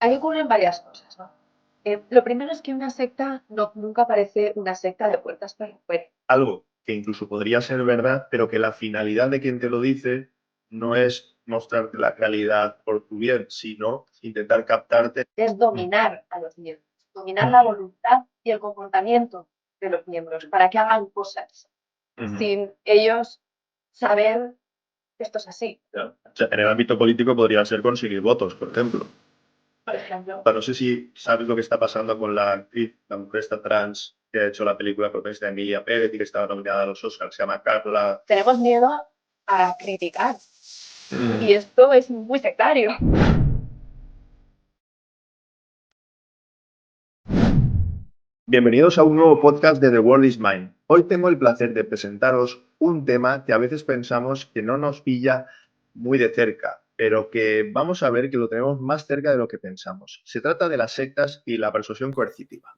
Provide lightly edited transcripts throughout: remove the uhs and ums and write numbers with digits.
Ahí ocurren varias cosas, ¿no? Lo primero es que una secta nunca parece una secta de puertas para afuera. Algo que incluso podría ser verdad, pero que la finalidad de quien te lo dice no es mostrarte la realidad por tu bien, sino intentar captarte. Es dominar a los miembros, dominar la voluntad y el comportamiento de los miembros para que hagan cosas Ujú. sin ellos saber que esto es así. Ya. O sea, en el ámbito político podría ser conseguir votos, por ejemplo. Por ejemplo, No sé si sabes lo que está pasando con la actriz, la mujer esta trans que ha hecho la película protagonista de Emilia Pérez y que estaba nominada a los Oscars. Se llama Carla. tenemos miedo a criticar Mm. y esto es muy sectario. Bienvenidos a un nuevo podcast de The World is Mine. Hoy tengo el placer de presentaros un tema que a veces pensamos que no nos pilla muy de cerca, pero que vamos a ver que lo tenemos más cerca de lo que pensamos. Se trata de las sectas y la persuasión coercitiva.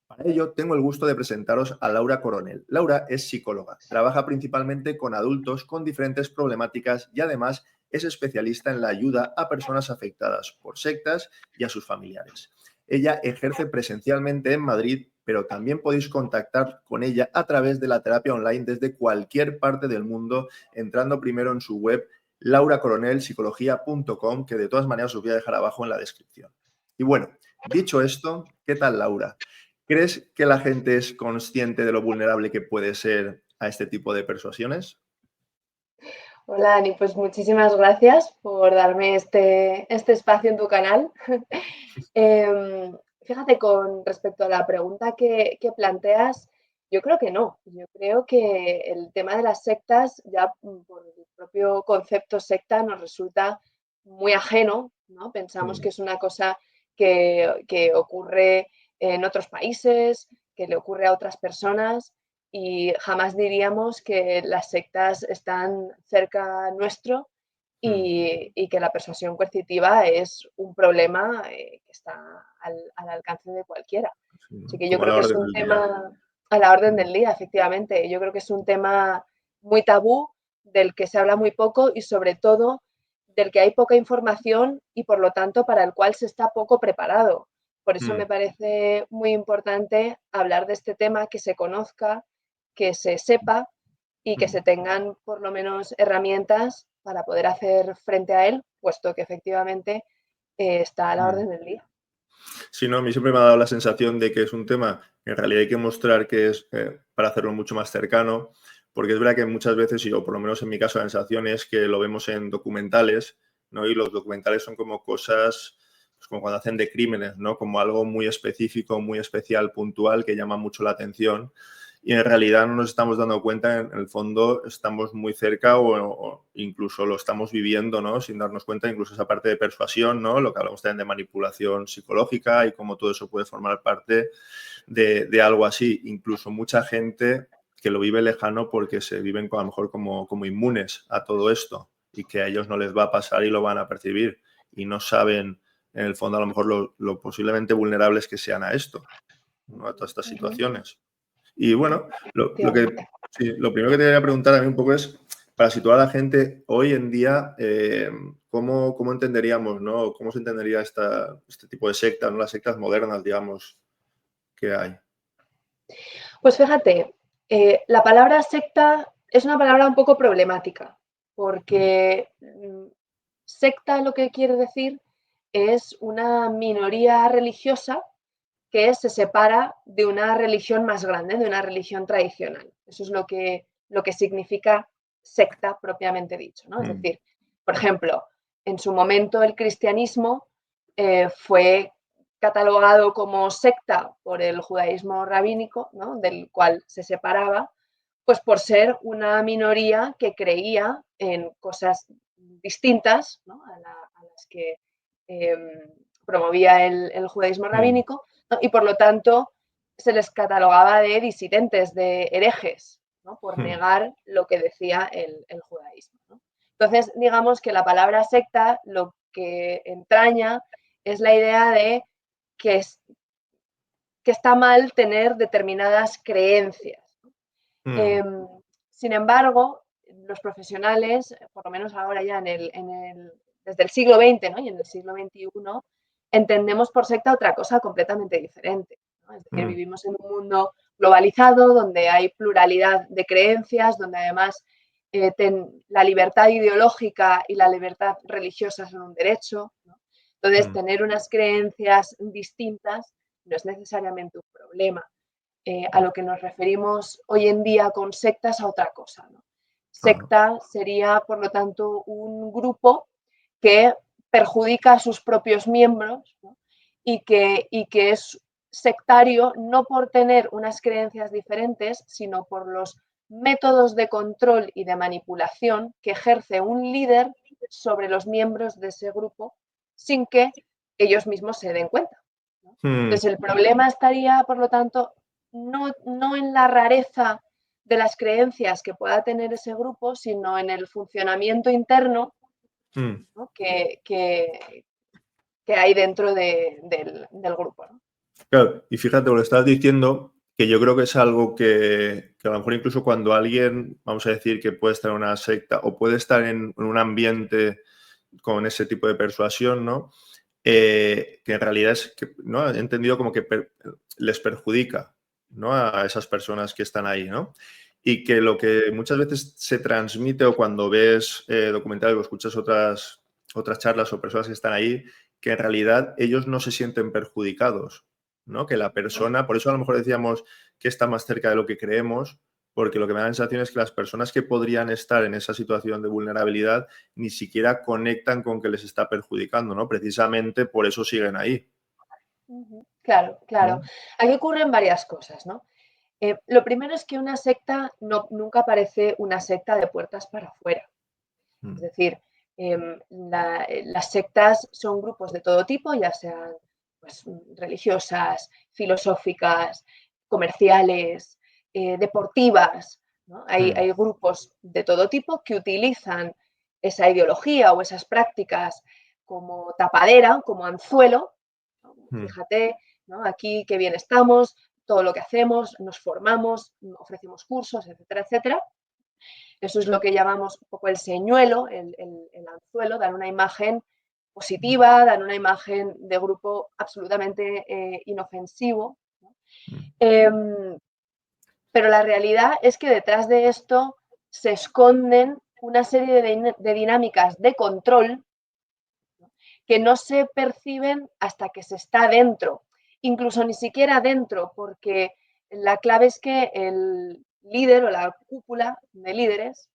Para ello, tengo el gusto de presentaros a Laura Coronel. Laura es psicóloga, trabaja principalmente con adultos con diferentes problemáticas y además es especialista en la ayuda a personas afectadas por sectas y a sus familiares. Ella ejerce presencialmente en Madrid, pero también podéis contactar con ella a través de la terapia online desde cualquier parte del mundo, entrando primero en su web lauracoronelpsicología.com, que de todas maneras os voy a dejar abajo en la descripción. Y bueno, dicho esto, ¿qué tal, Laura? ¿Crees que la gente es consciente de lo vulnerable que puede ser a este tipo de persuasiones? Hola, Ani, pues muchísimas gracias por darme este espacio en tu canal. Fíjate, con respecto a la pregunta que planteas, yo creo que no. Yo creo que el tema de las sectas, ya por el propio concepto secta, nos resulta muy ajeno, ¿no? Pensamos Mm. que es una cosa que ocurre en otros países, que le ocurre a otras personas y jamás diríamos que las sectas están cerca nuestro Mm. y que la persuasión coercitiva es un problema que está al alcance de cualquiera. Sí, Así ¿no? que yo Como a creo la que es orden un del día. tema a la orden Mm. del día, efectivamente. Yo creo que es un tema muy tabú, del que se habla muy poco y sobre todo del que hay poca información y por lo tanto para el cual se está poco preparado. Por eso Mm. me parece muy importante hablar de este tema, que se conozca, que se sepa y que Mm. se tengan por lo menos herramientas para poder hacer frente a él, puesto que efectivamente está a la Mm. orden del día. Sí, no, a mí siempre me ha dado la sensación de que es un tema que en realidad hay que mostrar que es para hacerlo mucho más cercano, porque es verdad que muchas veces, o por lo menos en mi caso la sensación es que lo vemos en documentales, ¿no? Y los documentales son como cosas, pues como cuando hacen de crímenes, ¿no? Como algo muy específico, muy especial, puntual, que llama mucho la atención. Y en realidad no nos estamos dando cuenta, en el fondo estamos muy cerca o incluso lo estamos viviendo, ¿no? Sin darnos cuenta, incluso esa parte de persuasión, ¿no? Lo que hablamos también de manipulación psicológica y cómo todo eso puede formar parte de algo así. Incluso mucha gente que lo vive lejano porque se viven a lo mejor como inmunes a todo esto y que a ellos no les va a pasar y lo van a percibir y no saben en el fondo a lo mejor lo posiblemente vulnerables que sean a esto, ¿no? A todas estas Ujú. situaciones. Y bueno, Efectivamente. sí, lo primero que te quería preguntar a mí un poco es, para situar a la gente hoy en día, ¿cómo entenderíamos, ¿no? ¿Cómo se entendería este tipo de sectas, ¿no? Las sectas modernas, digamos, que hay? Pues fíjate, la palabra secta es una palabra un poco problemática, Mm. porque secta lo que quiere decir es una minoría religiosa que se separa de una religión más grande, de una religión tradicional. Eso es lo que significa secta propiamente dicho, ¿no? Es Mm. decir, por ejemplo, en su momento el cristianismo fue catalogado como secta por el judaísmo rabínico, ¿no? Del cual se separaba, pues por ser una minoría que creía en cosas distintas, ¿no? A las que eh, promovía el judaísmo Mm. rabínico, ¿no? Y por lo tanto se les catalogaba de disidentes, de herejes, ¿no? Por Mm. negar lo que decía el judaísmo, ¿no? Entonces, digamos que la palabra secta lo que entraña es la idea de que, que está mal tener determinadas creencias. Mm. Eh, Sin embargo, los profesionales, por lo menos ahora ya desde el siglo XX, ¿no? Y en el siglo XXI, entendemos por secta otra cosa completamente diferente, ¿no? Es decir, vivimos en un mundo globalizado donde hay pluralidad de creencias, donde además la libertad ideológica y la libertad religiosa son un derecho, ¿no? Entonces, tener unas creencias distintas no es necesariamente un problema. A lo que nos referimos hoy en día con sectas a otra cosa, ¿no? Secta sería, por lo tanto, un grupo que perjudica a sus propios miembros, ¿no? y que es sectario no por tener unas creencias diferentes, sino por los métodos de control y de manipulación que ejerce un líder sobre los miembros de ese grupo sin que ellos mismos se den cuenta, ¿no? Entonces, el problema estaría, por lo tanto, no en la rareza de las creencias que pueda tener ese grupo, sino en el funcionamiento interno, ¿no? que hay dentro del grupo, ¿no? Claro, y fíjate, lo estás diciendo, que yo creo que es algo que a lo mejor incluso cuando alguien, vamos a decir, que puede estar en una secta o puede estar en un ambiente con ese tipo de persuasión, ¿no? Que en realidad es que, ¿no? He entendido como que les perjudica, ¿no? A esas personas que están ahí, ¿no? Y que lo que muchas veces se transmite o cuando ves documentales o escuchas otras charlas o personas que están ahí, que en realidad ellos no se sienten perjudicados, ¿no? Que la persona, por eso a lo mejor decíamos que está más cerca de lo que creemos, porque lo que me da la sensación es que las personas que podrían estar en esa situación de vulnerabilidad ni siquiera conectan con que les está perjudicando, ¿no? Precisamente por eso siguen ahí. Claro, claro. ¿No? Aquí ocurren varias cosas, ¿no? Lo primero es que una secta nunca parece una secta de puertas para afuera. Es decir, las sectas son grupos de todo tipo, ya sean pues, religiosas, filosóficas, comerciales, deportivas, ¿no? Hay grupos de todo tipo que utilizan esa ideología o esas prácticas como tapadera, como anzuelo, ¿no? Fíjate, ¿no? Aquí qué bien estamos, todo lo que hacemos, nos formamos, ofrecemos cursos, etcétera, etcétera. Eso es lo que llamamos un poco el señuelo, el anzuelo, dar una imagen positiva, dar una imagen de grupo absolutamente inofensivo, ¿no? Pero la realidad es que detrás de esto se esconden una serie de dinámicas de control, ¿no? Que no se perciben hasta que se está dentro, incluso ni siquiera dentro, porque la clave es que el líder o la cúpula de líderes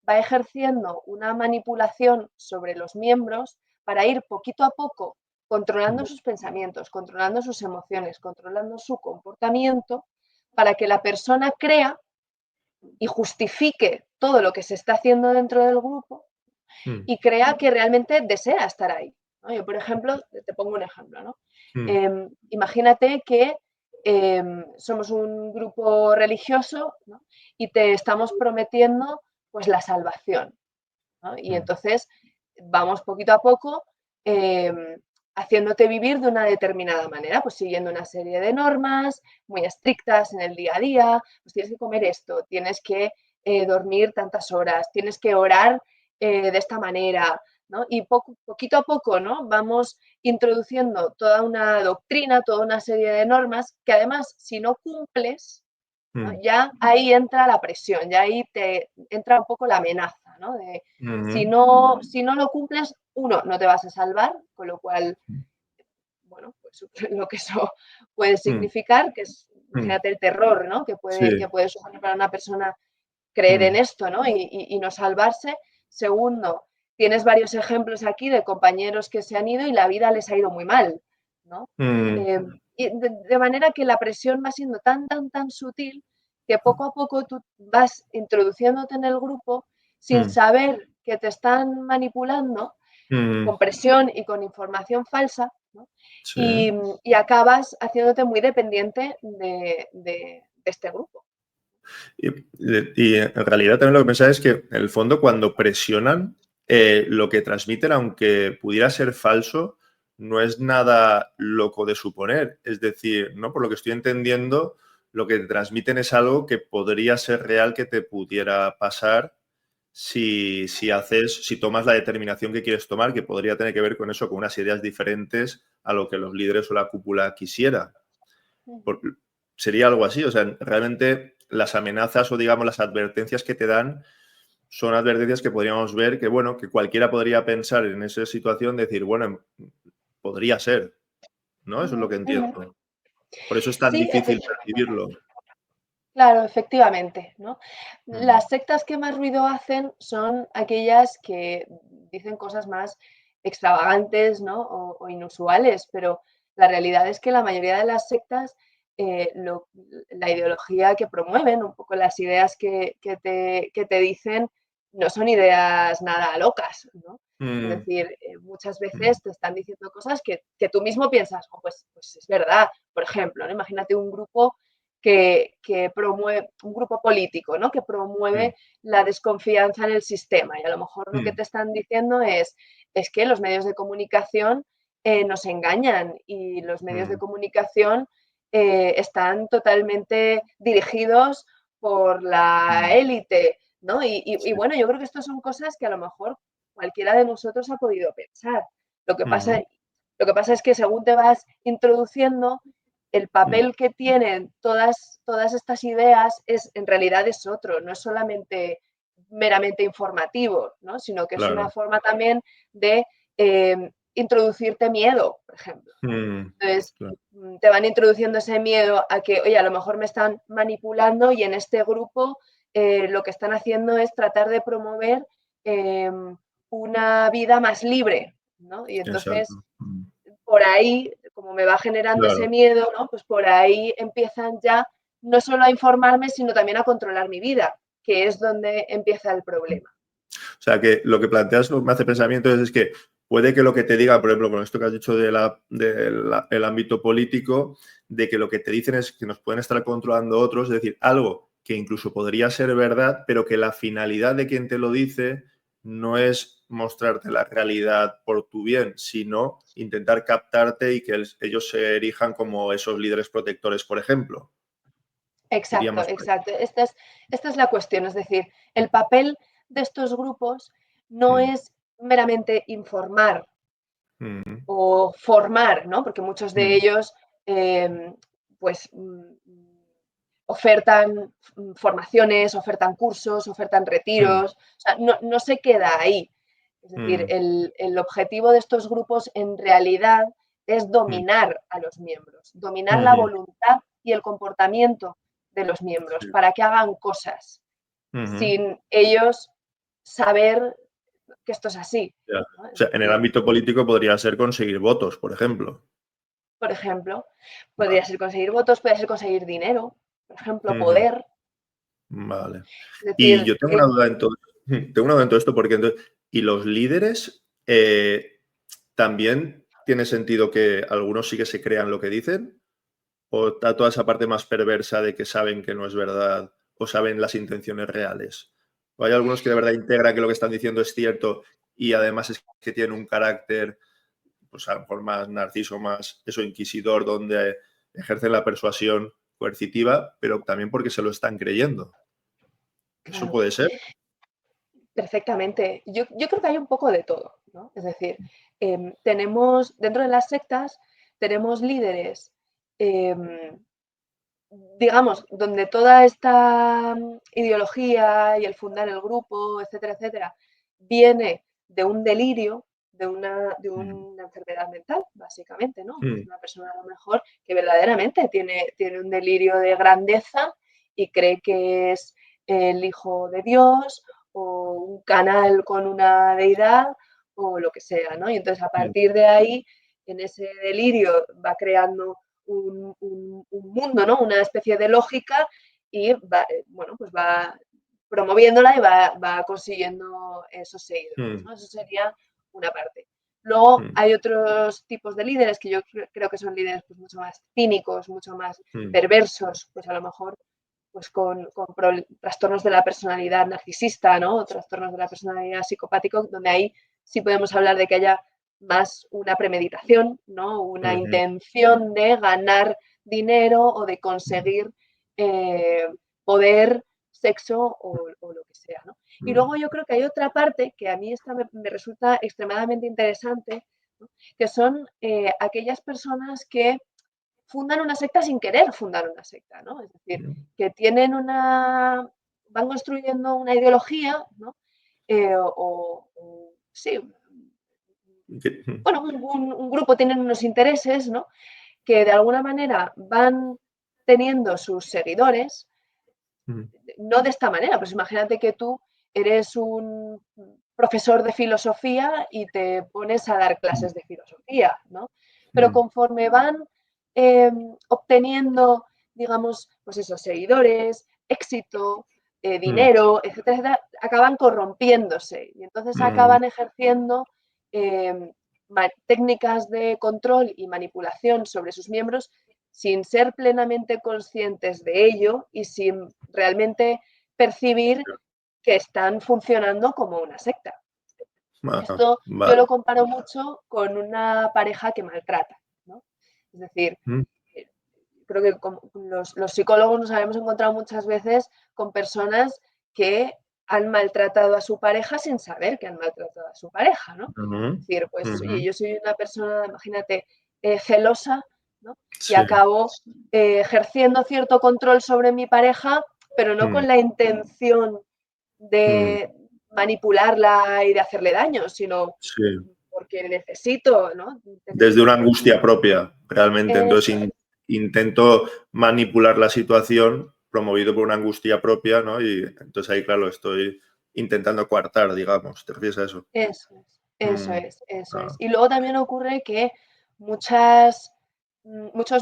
va ejerciendo una manipulación sobre los miembros para ir poquito a poco controlando sus pensamientos, controlando sus emociones, controlando su comportamiento, para que la persona crea y justifique todo lo que se está haciendo dentro del grupo y crea que realmente desea estar ahí, ¿no? Yo, por ejemplo, te pongo un ejemplo, ¿no? Imagínate que somos un grupo religioso, ¿no? Y te estamos prometiendo pues la salvación, ¿no? Y entonces vamos poquito a poco haciéndote vivir de una determinada manera, pues siguiendo una serie de normas muy estrictas en el día a día, pues tienes que comer esto, tienes que dormir tantas horas, tienes que orar de esta manera, ¿no? Y poquito a poco, ¿no? Vamos introduciendo toda una doctrina, toda una serie de normas que además, si no cumples, ¿no? Ya ahí entra la presión, ya ahí te entra un poco la amenaza, ¿no? De, si no lo cumples, uno, no te vas a salvar, con lo cual, bueno, pues lo que eso puede significar, que es, imagínate el terror, ¿no? Que Sí. puede suponer para una persona creer en esto, ¿no? Y no salvarse. Segundo, tienes varios ejemplos aquí de compañeros que se han ido y la vida les ha ido muy mal, ¿no? Y de manera que la presión va siendo tan sutil que poco a poco tú vas introduciéndote en el grupo sin saber que te están manipulando con presión y con información falsa, ¿no? Sí. Y acabas haciéndote muy dependiente de este grupo. Y en realidad también lo que pensaba es que, en el fondo, cuando presionan, lo que transmiten, aunque pudiera ser falso, no es nada loco de suponer. Es decir, ¿no? Por lo que estoy entendiendo, lo que te transmiten es algo que podría ser real, que te pudiera pasar si tomas la determinación que quieres tomar, que podría tener que ver con eso, con unas ideas diferentes a lo que los líderes o la cúpula quisiera. Sería algo así, o sea, realmente las amenazas o digamos las advertencias que te dan son advertencias que podríamos ver que, bueno, que cualquiera podría pensar en esa situación, decir, bueno, podría ser, ¿no? Eso es lo que entiendo. Por eso es tan Sí, difícil percibirlo. claro, efectivamente, ¿no? Mm, Las sectas que más ruido hacen son aquellas que dicen cosas más extravagantes, ¿no? O inusuales, pero la realidad es que la mayoría de las sectas, la ideología que promueven, un poco las ideas que te dicen, no son ideas nada locas, ¿no? Es mm, decir, muchas mm, veces te están diciendo cosas que tú mismo piensas, oh, pues es verdad. Por ejemplo, ¿no? Imagínate un grupo que promueve, un grupo político, ¿no? Que mm, promueve la desconfianza en el sistema. Y a lo mejor lo que mm, te están diciendo es que los medios de comunicación nos engañan y los medios de mm, comunicación están totalmente dirigidos por la mm, élite, ¿no? Y sí, bueno, yo creo que estas son cosas que a lo mejor cualquiera de nosotros ha podido pensar. Lo que pasa, ujú, lo que pasa es que según te vas introduciendo, el mm, papel que tienen todas estas ideas en realidad es otro, no es solamente meramente informativo, ¿no? Sino que es una claro. forma también de introducirte miedo, por ejemplo. Mm, Entonces, claro. te van introduciendo ese miedo a que, oye, a lo mejor me están manipulando y en este grupo lo que están haciendo es tratar de promover eh, una vida más libre, ¿no? Y entonces Exacto. Mm, por ahí, como me va generando ese claro. miedo, ¿no? Pues por ahí empiezan ya no solo a informarme, sino también a controlar mi vida, que es donde empieza el problema. O sea, que lo que planteas me hace pensamiento es que puede que lo que te diga, por ejemplo, con esto que has dicho del ámbito político, de que lo que te dicen es que nos pueden estar controlando otros, es decir, algo que incluso podría ser verdad, pero que la finalidad de quien te lo dice no es mostrarte la realidad por tu bien, sino intentar captarte y que ellos se erijan como esos líderes protectores, por ejemplo. Exacto, Iríamos por ahí. exacto. Esta es la cuestión, es decir, el papel de estos grupos no Mm, es meramente informar mm, o formar, ¿no? Porque muchos de mm, ellos, pues, ofertan formaciones, ofertan cursos, ofertan mm, retiros, o sea, no se queda ahí. Es decir, mm, el objetivo de estos grupos en realidad es mm, dominar a los miembros, dominar la mm, voluntad y el comportamiento de los miembros sí. para que hagan cosas Ujú. sin ellos saber que esto es así, Ya. ¿no? O Es sea, en el decir, ámbito político podría ser conseguir votos, por ejemplo. por ejemplo, podría Vale. ser conseguir votos, puede ser conseguir dinero, por ejemplo, Ujú. poder. Vale. Es Y decir, yo tengo una duda en todo, tengo una duda en todo esto, porque entonces, ¿y los líderes también tiene sentido que algunos sí que se crean lo que dicen? ¿O está toda esa parte más perversa de que saben que no es verdad o saben las intenciones reales? ¿O hay algunos que de verdad integran que lo que están diciendo es cierto y además es que tienen un carácter, pues a lo mejor más narciso, más eso, inquisidor, donde ejercen la persuasión coercitiva, pero también porque se lo están creyendo? ¿Eso claro, puede ser? perfectamente. Yo creo que hay un poco de todo, ¿no? Es decir, tenemos, dentro de las sectas, tenemos líderes, em, digamos, donde toda esta ideología y el fundar el grupo, etcétera, etcétera, viene de un delirio, de Mm, una enfermedad mental, básicamente, ¿no? Es mm, una persona a lo mejor que verdaderamente tiene un delirio de grandeza y cree que es el hijo de Dios o un canal con una deidad o lo que sea, ¿no? Y entonces a mm, partir de ahí, en ese delirio va creando un mundo, ¿no? Una especie de lógica y va, bueno, pues va promoviéndola y va consiguiendo esos seguidores, mm, ¿no? Eso sería una parte. Luego mm, hay otros tipos de líderes que yo creo que son líderes pues, mucho más cínicos, mucho más mm, perversos, pues a lo mejor pues con trastornos de la personalidad narcisista, ¿no? O trastornos de la personalidad psicopático, donde ahí sí podemos hablar de que haya más una premeditación, ¿no? Una ujú, intención de ganar dinero o de conseguir poder sexo o lo que sea, ¿no? Y luego yo creo que hay otra parte que a mí esta me resulta extremadamente interesante, ¿no? Que son aquellas personas que fundan una secta sin querer fundar una secta, ¿no? Es decir, que tienen van construyendo una ideología, ¿no? Sí, bueno, un grupo tiene unos intereses, ¿no? Que de alguna manera van teniendo sus seguidores, no de esta manera, pues imagínate que tú eres un profesor de filosofía y te pones a dar clases de filosofía, ¿no? Pero conforme van obteniendo, digamos, pues esos seguidores, éxito, dinero, etcétera, etcétera, acaban corrompiéndose y entonces acaban ejerciendo técnicas de control y manipulación sobre sus miembros sin ser plenamente conscientes de ello y sin realmente percibir que están funcionando como una secta. Esto yo lo comparo mucho con una pareja que maltrata, ¿no? Es decir, creo que los psicólogos nos habíamos encontrado muchas veces con personas que han maltratado a su pareja sin saber que han maltratado a su pareja, ¿no? Es decir, pues oye, yo soy una persona, imagínate, celosa, ¿no? Y acabo ejerciendo cierto control sobre mi pareja, pero no con la intención de manipularla y de hacerle daño, sino porque necesito, ¿no? Desde una angustia propia, realmente. Entonces Eso intento manipular la situación promovido por una angustia propia, ¿no? Y entonces ahí, claro, estoy intentando coartar, digamos. ¿Te refieres a eso? Eso es. Ah, Y luego también ocurre que muchos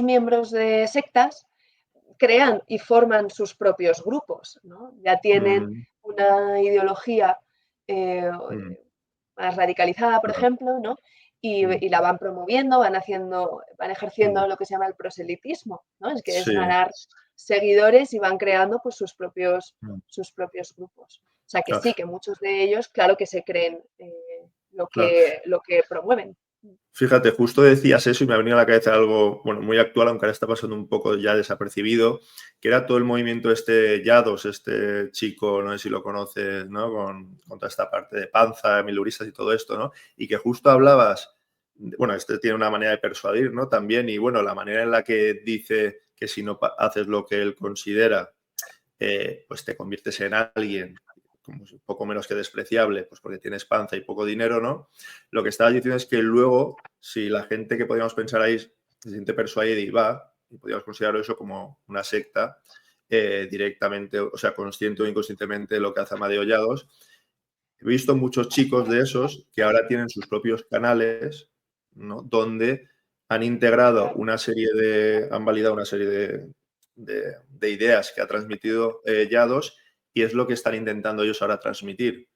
miembros de sectas crean y forman sus propios grupos, ¿no? Ya tienen una ideología más radicalizada, por ejemplo, ¿no? Y la van promoviendo, van ejerciendo lo que se llama el proselitismo, ¿no? Es que es sí, ganar seguidores y van creando pues sus propios grupos. O sea que claro, sí, que muchos de ellos, claro que se creen lo claro. que promueven. Fíjate, justo decías eso y me ha venido a la cabeza algo, bueno, muy actual, aunque ahora está pasando un poco ya desapercibido, que era todo el movimiento Yados, este chico, no sé si lo conoces, ¿no? Con toda esta parte de panza, miluristas y todo esto, ¿no? Y que justo hablabas, bueno, este tiene una manera de persuadir, ¿no? También, y bueno, la manera en la que dice que si no haces lo que él considera, pues te conviertes en alguien como un poco menos que despreciable, pues porque tienes panza y poco dinero, ¿no? Lo que estaba diciendo es que luego, si la gente que podríamos pensar ahí se siente persuadida y va, y podríamos considerarlo eso como una secta, directamente, o sea, consciente o inconscientemente lo que hace Amadeo Llados. He visto muchos chicos de esos que ahora tienen sus propios canales, ¿no? Donde han integrado han validado una serie de ideas que ha transmitido Llados y es lo que están intentando ellos ahora transmitir.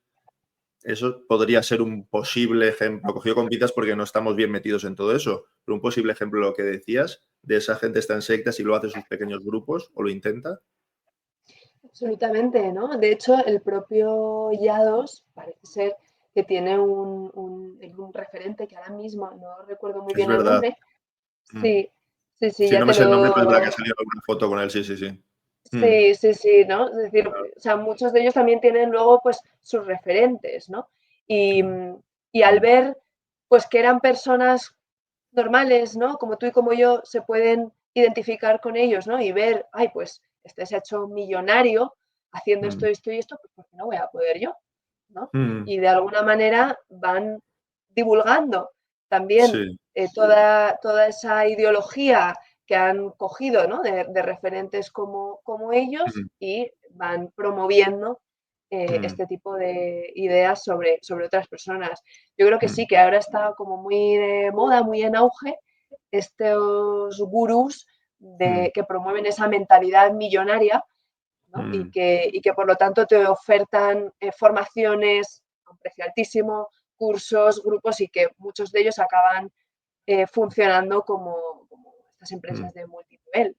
Eso podría ser un posible ejemplo, cogido con pinzas porque no estamos bien metidos en todo eso, pero un posible ejemplo de lo que decías, de esa gente está en sectas y lo hace sus pequeños grupos o lo intenta. Absolutamente, ¿no? De hecho, el propio Yados parece ser que tiene un referente que ahora mismo no recuerdo muy Es bien el verdad. nombre. Sí, sí, Sí, ya no me te sé el nombre, pero es verdad que ha lo... salido alguna foto con él, sí, sí, sí. Sí, ¿no? Es decir, o sea, muchos de ellos también tienen luego pues sus referentes, ¿no? Y, y al ver pues que eran personas normales, ¿no? Como tú y como yo se pueden identificar con ellos, ¿no? Y ver, ay, pues este se ha hecho millonario haciendo esto, esto y esto, pues ¿por qué no voy a poder yo? ¿No? Y de alguna manera van divulgando también Sí. toda esa ideología que han cogido, ¿no? de referentes como ellos y van promoviendo este tipo de ideas sobre otras personas. Yo creo que sí, que ahora está como muy de moda, muy en auge, estos gurús que promueven esa mentalidad millonaria, ¿no? Y que por lo tanto te ofertan formaciones a un precio altísimo, cursos, grupos y que muchos de ellos acaban funcionando como estas empresas de multinivel.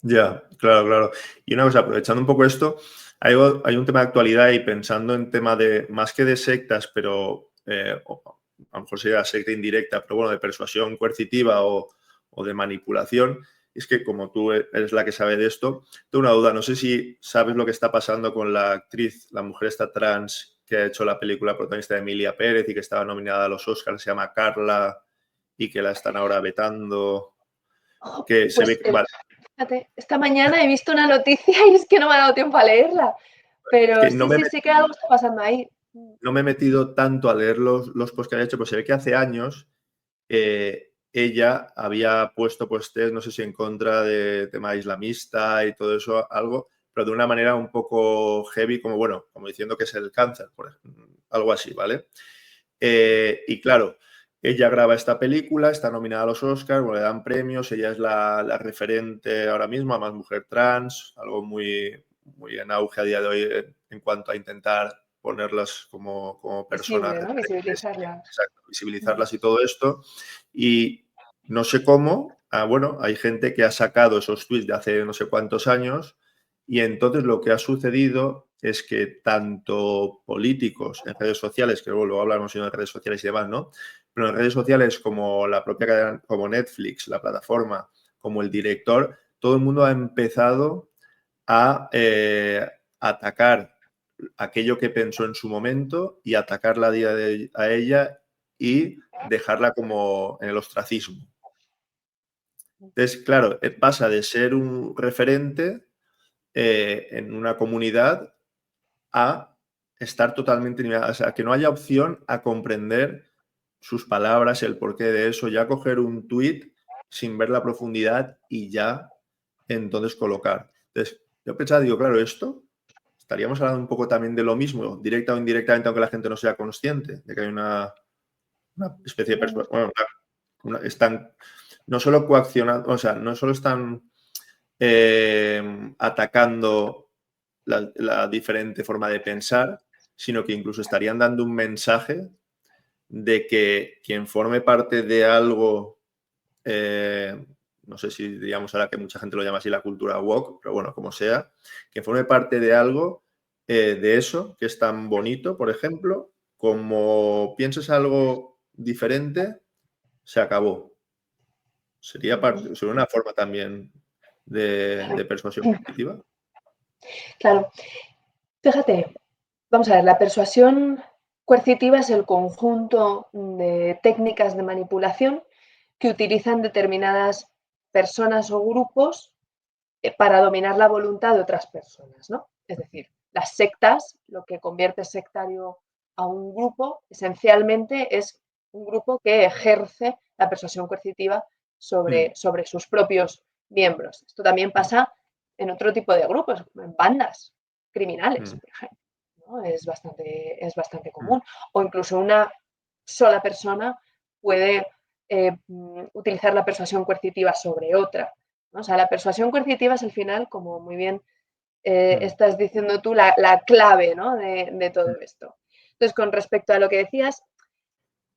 Ya, claro, claro. Y una cosa, aprovechando un poco esto, hay un tema de actualidad y pensando en tema de, más que de sectas, pero a lo mejor sería secta indirecta, pero bueno, de persuasión coercitiva o de manipulación, es que como tú eres la que sabe de esto, tengo una duda. No sé si sabes lo que está pasando con la actriz, la mujer esta trans que ha hecho la película protagonista de Emilia Pérez y que estaba nominada a los Oscars, se llama Carla, y que la están ahora vetando. Que se ve Pues que, vale, fíjate, esta mañana he visto una noticia y es que no me ha dado tiempo a leerla. es Pero que sí, sí, sí que algo está pasando ahí. no me he metido tanto a leer los posts que ha hecho, pero se ve que hace años ella había puesto pues test, no sé si en contra de tema islamista y todo eso, algo, pero de una manera un poco heavy, como bueno, como diciendo que es el cáncer, por ejemplo, algo así, ¿vale? Y claro, ella graba esta película, está nominada a los Oscars, bueno, le dan premios, ella es la referente ahora mismo, además mujer trans, algo muy, muy en auge a día de hoy en cuanto a intentar ponerlas como personas Visible, ¿no? referentes, Visibilizarlas. exacto, visibilizarlas y todo esto. Y no sé cómo, bueno, hay gente que ha sacado esos tweets de hace no sé cuántos años y entonces lo que ha sucedido es que tanto políticos en redes sociales, que luego hablamos de redes sociales y demás, ¿no? Pero en redes sociales como la propia cadena, como Netflix, la plataforma, como el director, todo el mundo ha empezado a atacar aquello que pensó en su momento y atacarla a ella y dejarla como en el ostracismo. Entonces, claro, pasa de ser un referente en una comunidad a estar totalmente nivelada, o sea, que no haya opción a comprender sus palabras, el porqué de eso, ya coger un tuit sin ver la profundidad y ya entonces colocar. Entonces, yo pensaba, digo, claro, esto estaríamos hablando un poco también de lo mismo, directa o indirectamente, aunque la gente no sea consciente de que hay una especie de persona, bueno, están no solo coaccionando, o sea, no solo están atacando la diferente forma de pensar, sino que incluso estarían dando un mensaje de que quien forme parte de algo, no sé si diríamos ahora que mucha gente lo llama así la cultura woke, pero bueno, como sea, quien forme parte de algo, de eso, que es tan bonito, por ejemplo, como pienses algo diferente, se acabó. Sería una forma también de persuasión positiva. Claro, fíjate, vamos a ver, la persuasión coercitiva es el conjunto de técnicas de manipulación que utilizan determinadas personas o grupos para dominar la voluntad de otras personas, ¿no? Es decir, las sectas, lo que convierte sectario a un grupo, esencialmente es un grupo que ejerce la persuasión coercitiva sobre sus propios miembros. Esto también pasa en otro tipo de grupos, en bandas criminales, por ejemplo, ¿no? Es bastante común. O incluso una sola persona puede utilizar la persuasión coercitiva sobre otra, ¿no? O sea, la persuasión coercitiva es al final, como muy bien estás diciendo tú, la clave, ¿no? de todo esto. Entonces, con respecto a lo que decías,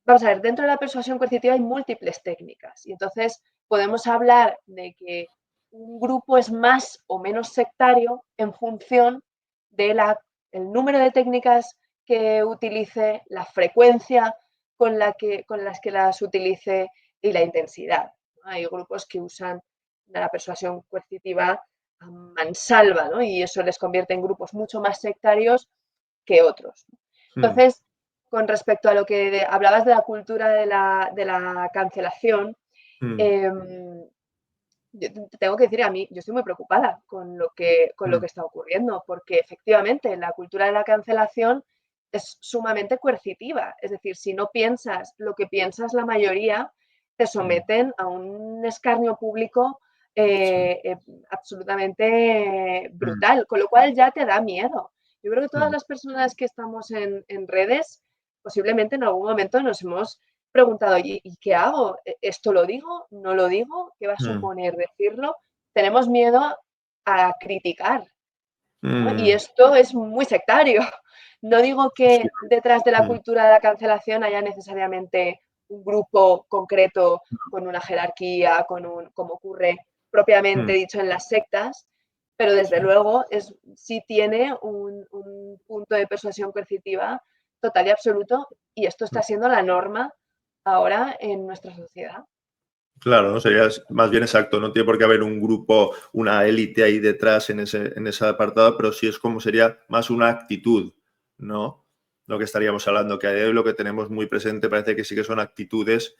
vamos a ver, dentro de la persuasión coercitiva hay múltiples técnicas y entonces podemos hablar de que un grupo es más o menos sectario en función del número de técnicas que utilice, la frecuencia con las que las utilice y la intensidad. Hay grupos que usan la persuasión coercitiva a mansalva, ¿no? Y eso les convierte en grupos mucho más sectarios que otros. Entonces, con respecto a lo que hablabas de la cultura de la cancelación, eh, yo te tengo que decir, a mí, yo estoy muy preocupada con lo que está ocurriendo, porque efectivamente la cultura de la cancelación es sumamente coercitiva. Es decir, si no piensas lo que piensas la mayoría, te someten a un escarnio público absolutamente brutal, con lo cual ya te da miedo. Yo creo que todas las personas que estamos en redes, posiblemente en algún momento nos hemos preguntado, ¿y qué hago? ¿Esto lo digo? ¿No lo digo? ¿Qué va a suponer decirlo? Tenemos miedo a criticar, ¿no? Y esto es muy sectario. No digo que detrás de la cultura de la cancelación haya necesariamente un grupo concreto con una jerarquía, como ocurre propiamente dicho en las sectas, pero desde luego sí tiene un punto de persuasión coercitiva total y absoluto y esto está siendo la norma ahora en nuestra sociedad. Claro, ¿no? Sería más bien exacto, no tiene por qué haber un grupo, una élite ahí detrás en ese apartado, pero sí es como sería más una actitud, ¿no? Lo que estaríamos hablando, que a día de hoy lo que tenemos muy presente parece que sí que son actitudes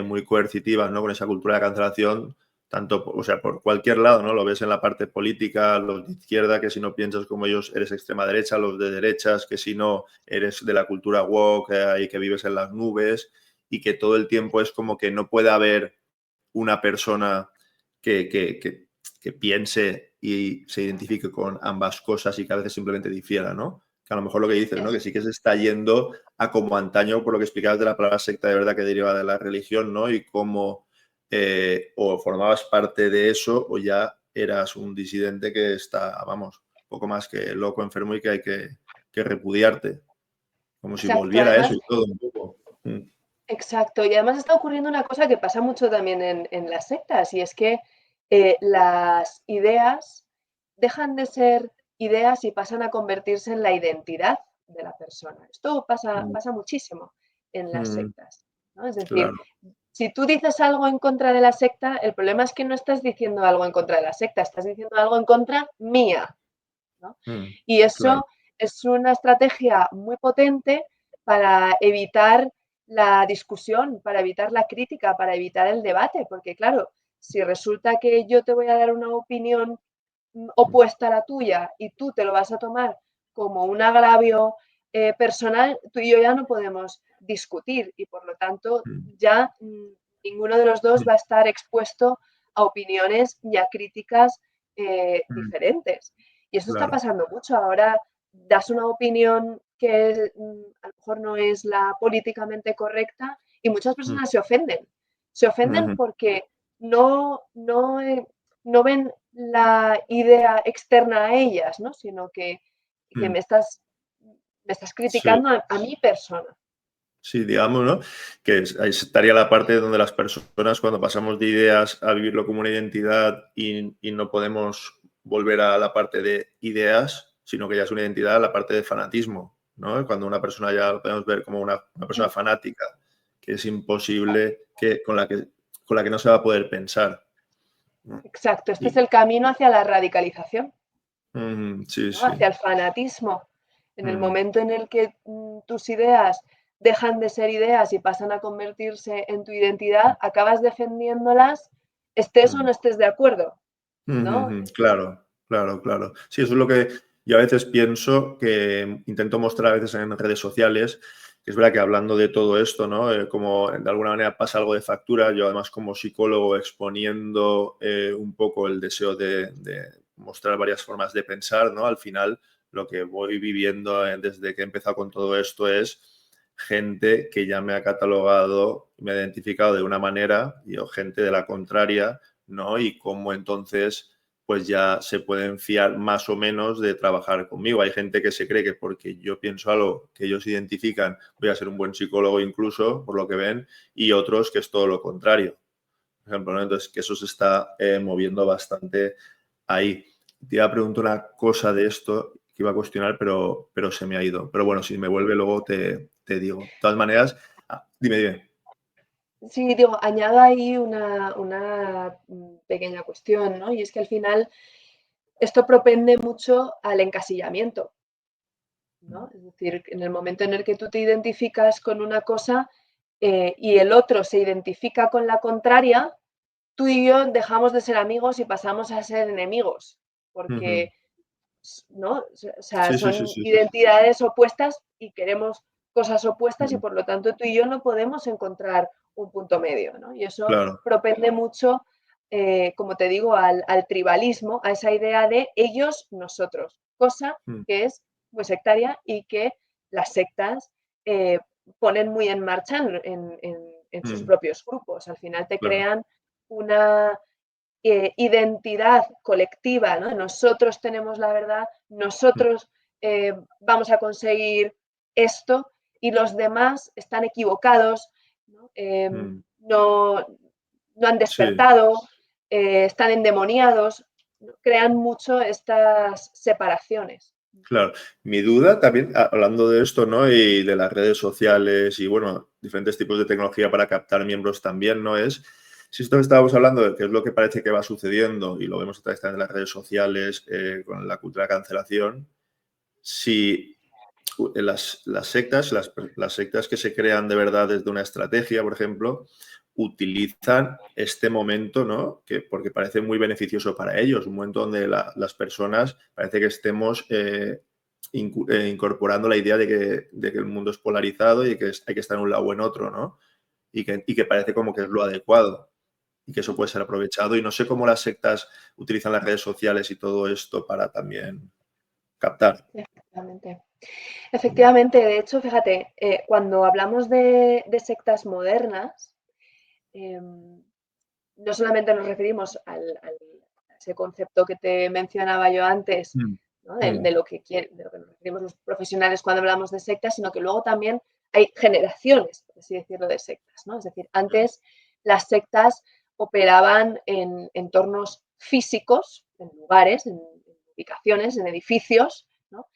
muy coercitivas, ¿no? Con esa cultura de cancelación, tanto, o sea, por cualquier lado, ¿no? Lo ves en la parte política, los de izquierda, que si no piensas como ellos eres extrema derecha, los de derechas, que si no eres de la cultura woke y que vives en las nubes, y que todo el tiempo es como que no puede haber una persona que piense y se identifique con ambas cosas y que a veces simplemente difiera, ¿no? Que a lo mejor lo que dices, ¿no? Que sí que se está yendo a como antaño, por lo que explicabas de la palabra secta de verdad que deriva de la religión, ¿no? Y cómo o formabas parte de eso o ya eras un disidente que está, vamos, un poco más que loco, enfermo y que hay que repudiarte. Como si Exacto, volviera eso además, y todo un poco. exacto. Y además está ocurriendo una cosa que pasa mucho también en las sectas, y es que las ideas dejan de ser ideas y pasan a convertirse en la identidad de la persona. Esto pasa, Mm, pasa muchísimo en las mm, sectas, ¿no? Es decir, claro. si tú dices algo en contra de la secta, el problema es que no estás diciendo algo en contra de la secta, estás diciendo algo en contra mía, ¿no? Y Claro. eso es una estrategia muy potente para evitar la discusión, para evitar la crítica, para evitar el debate, porque claro, si resulta que yo te voy a dar una opinión opuesta a la tuya y tú te lo vas a tomar como un agravio personal, tú y yo ya no podemos discutir y por lo tanto ya ninguno de los dos va a estar expuesto a opiniones y a críticas diferentes. Y eso está Claro. pasando mucho. Ahora das una opinión que a lo mejor no es la políticamente correcta y muchas Mm, personas se ofenden. Se ofenden ujú, porque no ven la idea externa a ellas, ¿no? Sino que mm. me estás Sí, criticando a mi persona. sí, digamos, ¿no? Que ahí estaría la parte donde las personas, cuando pasamos de ideas a vivirlo como una identidad y no podemos volver a la parte de ideas, sino que ya es una identidad, la parte de fanatismo, ¿no? Cuando una persona ya lo podemos ver como una persona fanática, que es imposible con la que no se va a poder pensar, ¿no? Exacto, este es Y, el camino hacia la radicalización, sí, ¿no? Hacia sí. el fanatismo. En el Mm, momento en el que tus ideas dejan de ser ideas y pasan a convertirse en tu identidad, acabas defendiéndolas, estés o mm. no estés de acuerdo, ¿no? Ujú, claro, claro, claro. Sí, eso es lo que yo a veces pienso, que intento mostrar a veces en redes sociales, que es verdad que hablando de todo esto, ¿no? Como de alguna manera pasa algo de factura, yo además como psicólogo exponiendo un poco el deseo de mostrar varias formas de pensar, ¿no? Al final lo que voy viviendo desde que he empezado con todo esto es gente que ya me ha catalogado, me ha identificado de una manera y o gente de la contraria, ¿no? Y cómo entonces pues ya se pueden fiar más o menos de trabajar conmigo. Hay gente que se cree que porque yo pienso algo que ellos identifican, voy a ser un buen psicólogo incluso, por lo que ven, y otros que es todo lo contrario. Por ejemplo, ¿no? Entonces, que eso se está moviendo bastante ahí. Te iba a preguntar una cosa de esto que iba a cuestionar, pero se me ha ido. Pero bueno, si me vuelve luego te digo. De todas maneras, dime. Sí, digo, añado ahí una pequeña cuestión, ¿no? Y es que al final esto propende mucho al encasillamiento, ¿no? Es decir, en el momento en el que tú te identificas con una cosa y el otro se identifica con la contraria, tú y yo dejamos de ser amigos y pasamos a ser enemigos, Ujú. porque, ¿no? O sea, Sí, sí, sí, son sí, sí. identidades opuestas y queremos cosas opuestas y Mm, por lo tanto tú y yo no podemos encontrar un punto medio, ¿no? Y eso claro. propende mucho, como te digo, al tribalismo, a esa idea de ellos, nosotros, cosa Mm, que es muy sectaria y que las sectas eh, ponen muy en marcha en sus mm, propios grupos. Al final te claro. crean una identidad colectiva, ¿no? Nosotros tenemos la verdad, Mm, nosotros vamos a conseguir esto y los demás están equivocados, ¿no? mm. No, no, han Sí, despertado, están endemoniados, ¿no? Crean mucho estas separaciones. claro. Mi duda también, hablando de esto, ¿no? Y de las redes sociales y, bueno, diferentes tipos de tecnología para captar miembros también, ¿no? Es si esto que estábamos hablando de que es lo que parece que va sucediendo y lo vemos a través también de las redes sociales con la cultura de cancelación, si las sectas que se crean de verdad desde una estrategia, por ejemplo, utilizan este momento, ¿no? Porque parece muy beneficioso para ellos, un momento donde las personas parece que estemos incorporando la idea de que el mundo es polarizado y que hay que estar en un lado o en otro, ¿no? Y que parece como que es lo adecuado y que eso puede ser aprovechado. Y no sé cómo las sectas utilizan las redes sociales y todo esto para también captar. Efectivamente. Efectivamente, de hecho, fíjate, cuando hablamos de sectas modernas, no solamente nos referimos a ese concepto que te mencionaba yo antes, Mm, ¿no? mm, de lo que nos referimos los profesionales cuando hablamos de sectas, sino que luego también hay generaciones, por así decirlo, de sectas, ¿no? Es decir, antes las sectas operaban en entornos físicos, en lugares, en ubicaciones, en edificios, ¿no?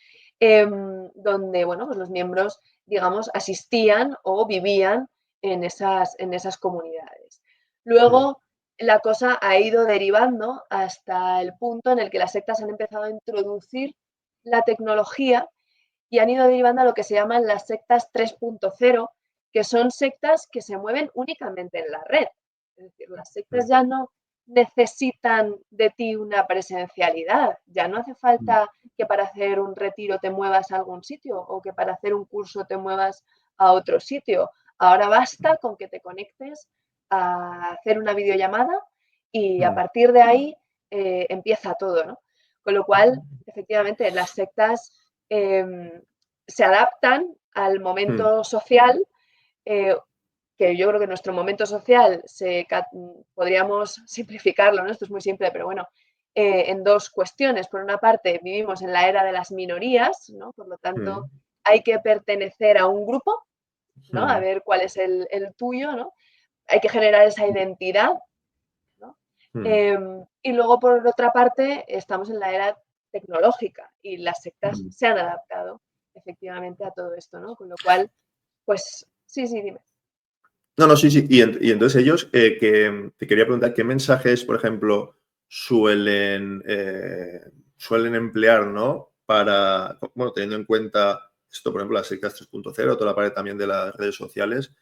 Donde, bueno, pues los miembros, digamos, asistían o vivían en esas comunidades. mm, Luego, la cosa ha ido derivando hasta el punto en el que las sectas han empezado a introducir la tecnología y han ido derivando a lo que se llaman las sectas 3.0, que son sectas que se mueven únicamente en la red. Es decir, las sectas mm, ya no necesitan de ti una presencialidad, ya no hace mm, falta que para hacer un retiro te muevas a algún sitio o que para hacer un curso te muevas a otro sitio. Ahora basta con que te conectes a hacer una videollamada y a mm, partir de ahí empieza todo, ¿no? Con lo cual, efectivamente, las sectas se adaptan al mm, momento social, eh, que yo creo que nuestro momento social podríamos simplificarlo, ¿no? Esto es muy simple, pero bueno, en dos cuestiones. Por una parte, vivimos en la era de las minorías, ¿no? Por lo tanto, mm, hay que pertenecer a un grupo, ¿no? A mm, ver cuál es el tuyo, ¿no? Hay que generar esa identidad, ¿no? mm, Y luego, por otra parte, estamos en la era tecnológica y las sectas mm. se han adaptado efectivamente a todo esto, ¿no? Con lo cual, pues sí, sí, dime. No, no, sí, sí. Y entonces ellos, te quería preguntar, ¿qué mensajes, por ejemplo, suelen emplear, ¿no? Para, bueno, teniendo en cuenta esto, por ejemplo, las sectas 3.0, toda la parte también de las redes sociales,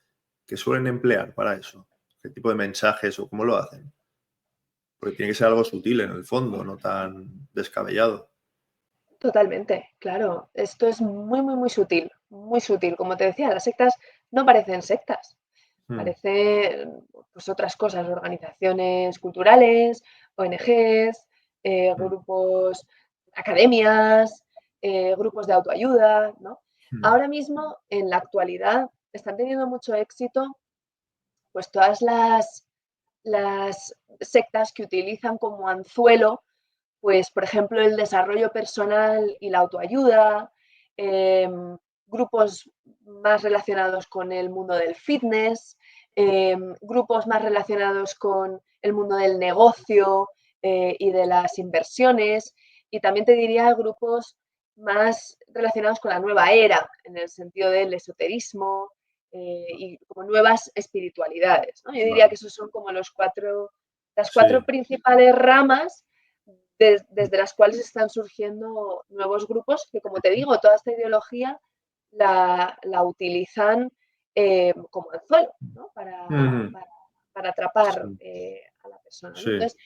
¿qué suelen emplear para eso? ¿Qué tipo de mensajes o cómo lo hacen? Porque tiene que ser algo sutil en el fondo, no tan descabellado. Totalmente, claro. Esto es muy, muy, muy sutil, muy sutil. Como te decía, las sectas no parecen sectas, Mm, parecen pues otras cosas, organizaciones culturales, ONGs, mm, grupos, academias, grupos de autoayuda, ¿no? mm, Ahora mismo, en la actualidad, están teniendo mucho éxito pues todas las sectas que utilizan como anzuelo pues, por ejemplo, el desarrollo personal y la autoayuda, grupos más relacionados con el mundo del fitness, grupos más relacionados con el mundo del negocio y de las inversiones, y también te diría grupos más relacionados con la nueva era, en el sentido del esoterismo y como nuevas espiritualidades, ¿no? Yo diría vale. que esos son como las cuatro Sí. principales ramas desde las cuales están surgiendo nuevos grupos que, como te digo, toda esta ideología la utilizan como anzuelo, ¿no? Ujú, para atrapar sí, a la persona, ¿no? sí. Entonces,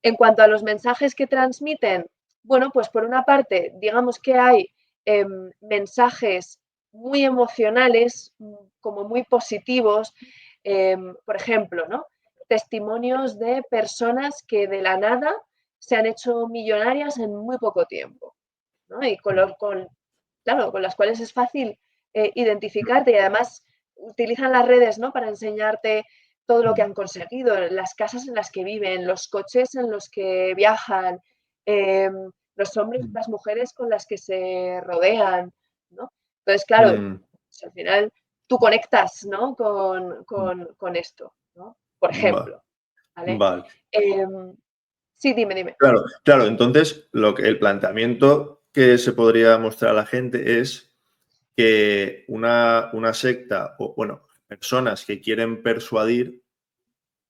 en cuanto a los mensajes que transmiten, bueno, pues por una parte, digamos que hay mensajes muy emocionales, como muy positivos, por ejemplo, ¿no? Testimonios de personas que de la nada se han hecho millonarias en muy poco tiempo, ¿no? Y Mm, claro, con las cuales es fácil identificarte y además utilizan las redes, ¿no? Para enseñarte todo lo que mm, han conseguido, las casas en las que viven, los coches en los que viajan, eh, los hombres, mm, las mujeres con las que se rodean, ¿no? Entonces, claro, mm, pues al final tú conectas, ¿no? mm. Con esto, ¿no? Por Vale, ejemplo, ¿vale? vale. Eh, sí, dime, dime. Claro, claro. Entonces, el planteamiento que se podría mostrar a la gente es que una secta o, bueno, personas que quieren persuadir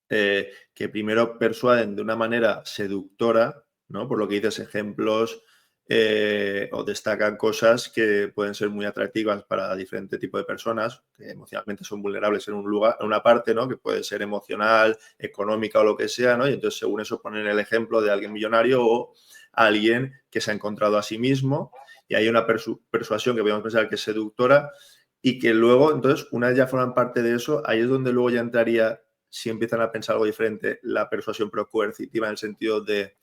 que primero persuaden de una manera seductora, ¿no? Por lo que dices, ejemplos o destacan cosas que pueden ser muy atractivas para diferente tipo de personas, que emocionalmente son vulnerables en un lugar, en una parte, ¿no? Que puede ser emocional, económica o lo que sea, ¿no? Y entonces, según eso, ponen el ejemplo de alguien millonario o alguien que se ha encontrado a sí mismo, y hay una persuasión que podemos pensar que es seductora, y que luego, entonces, una vez ya forman parte de eso, ahí es donde luego ya entraría, si empiezan a pensar algo diferente, la persuasión pero coercitiva, en el sentido de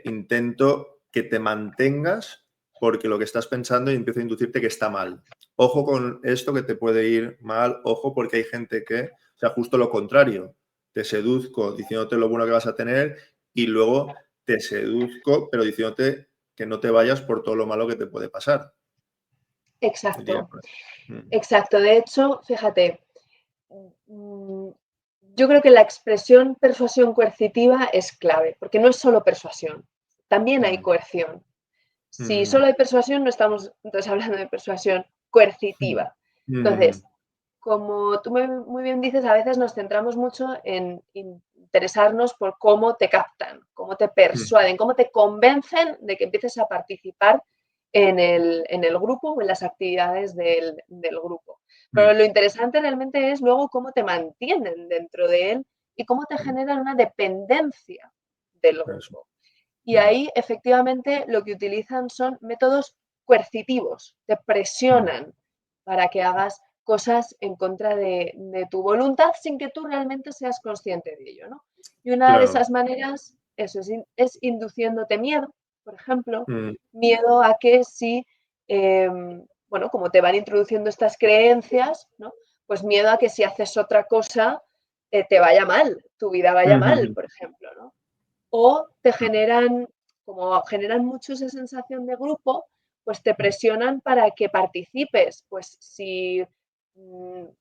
intento que te mantengas porque lo que estás pensando y empiezo a inducirte que está mal. Ojo con esto que te puede ir mal, ojo porque hay gente que, o sea, justo lo contrario, te seduzco diciéndote lo bueno que vas a tener y luego te seduzco pero diciéndote que no te vayas por todo lo malo que te puede pasar. Exacto, Mm. exacto. De hecho, fíjate, mm, yo creo que la expresión persuasión coercitiva es clave, porque no es solo persuasión, también hay Mm. coerción. Si Mm. solo hay persuasión, no estamos entonces hablando de persuasión coercitiva. Mm. Entonces, como tú muy bien dices, a veces nos centramos mucho en interesarnos por cómo te captan, cómo te Mm. persuaden, cómo te convencen de que empieces a participar en el grupo o en las actividades del grupo. Pero Mm. lo interesante realmente es luego cómo te mantienen dentro de él y cómo te Mm. generan una dependencia del Eso. grupo. Y Mm. ahí efectivamente lo que utilizan son métodos coercitivos, te Mm. presionan para que hagas cosas en contra de tu voluntad sin que tú realmente seas consciente de ello, ¿no? Y una de Claro. esas maneras eso es induciéndote miedo, por ejemplo, Mm. miedo a que si, bueno, como te van introduciendo estas creencias, ¿no? Pues miedo a que si haces otra cosa te vaya mal, tu vida vaya mal, Mm. por ejemplo, ¿no? O te generan, como generan mucho esa sensación de grupo, pues te presionan para que participes. Pues si,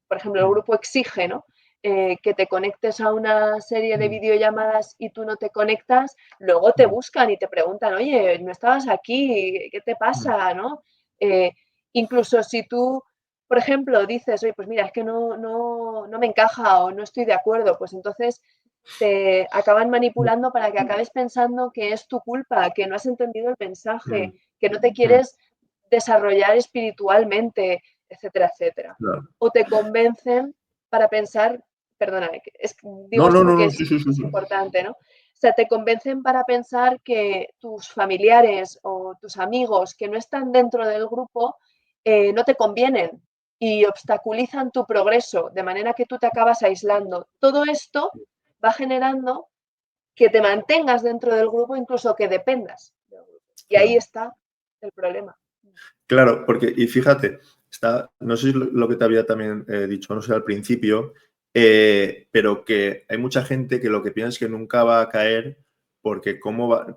por ejemplo, el Mm. grupo exige, ¿no? Que te conectes a una serie de Mm. videollamadas y tú no te conectas, luego te Mm. buscan y te preguntan, oye, no estabas aquí, ¿qué te Mm. pasa? ¿No? Eh, incluso si tú, por ejemplo, dices, oye, pues mira, es que no me encaja o no estoy de acuerdo, pues entonces te acaban manipulando para que acabes pensando que es tu culpa, que no has entendido el mensaje, Mm. que no te Mm. quieres desarrollar espiritualmente, etcétera, etcétera. Claro. O te convencen para pensar, perdona, digo No, esto no, no, porque no, sí, sí, sí, es sí. importante, ¿no? O sea, te convencen para pensar que tus familiares o tus amigos que no están dentro del grupo no te convienen y obstaculizan tu progreso, de manera que tú te acabas aislando. Todo esto va generando que te mantengas dentro del grupo, incluso que dependas del grupo. Y ahí Claro. está el problema. Claro, porque, y fíjate, no sé si lo que te había también dicho, no sé, al principio, pero que hay mucha gente que lo que piensa es que nunca va a caer porque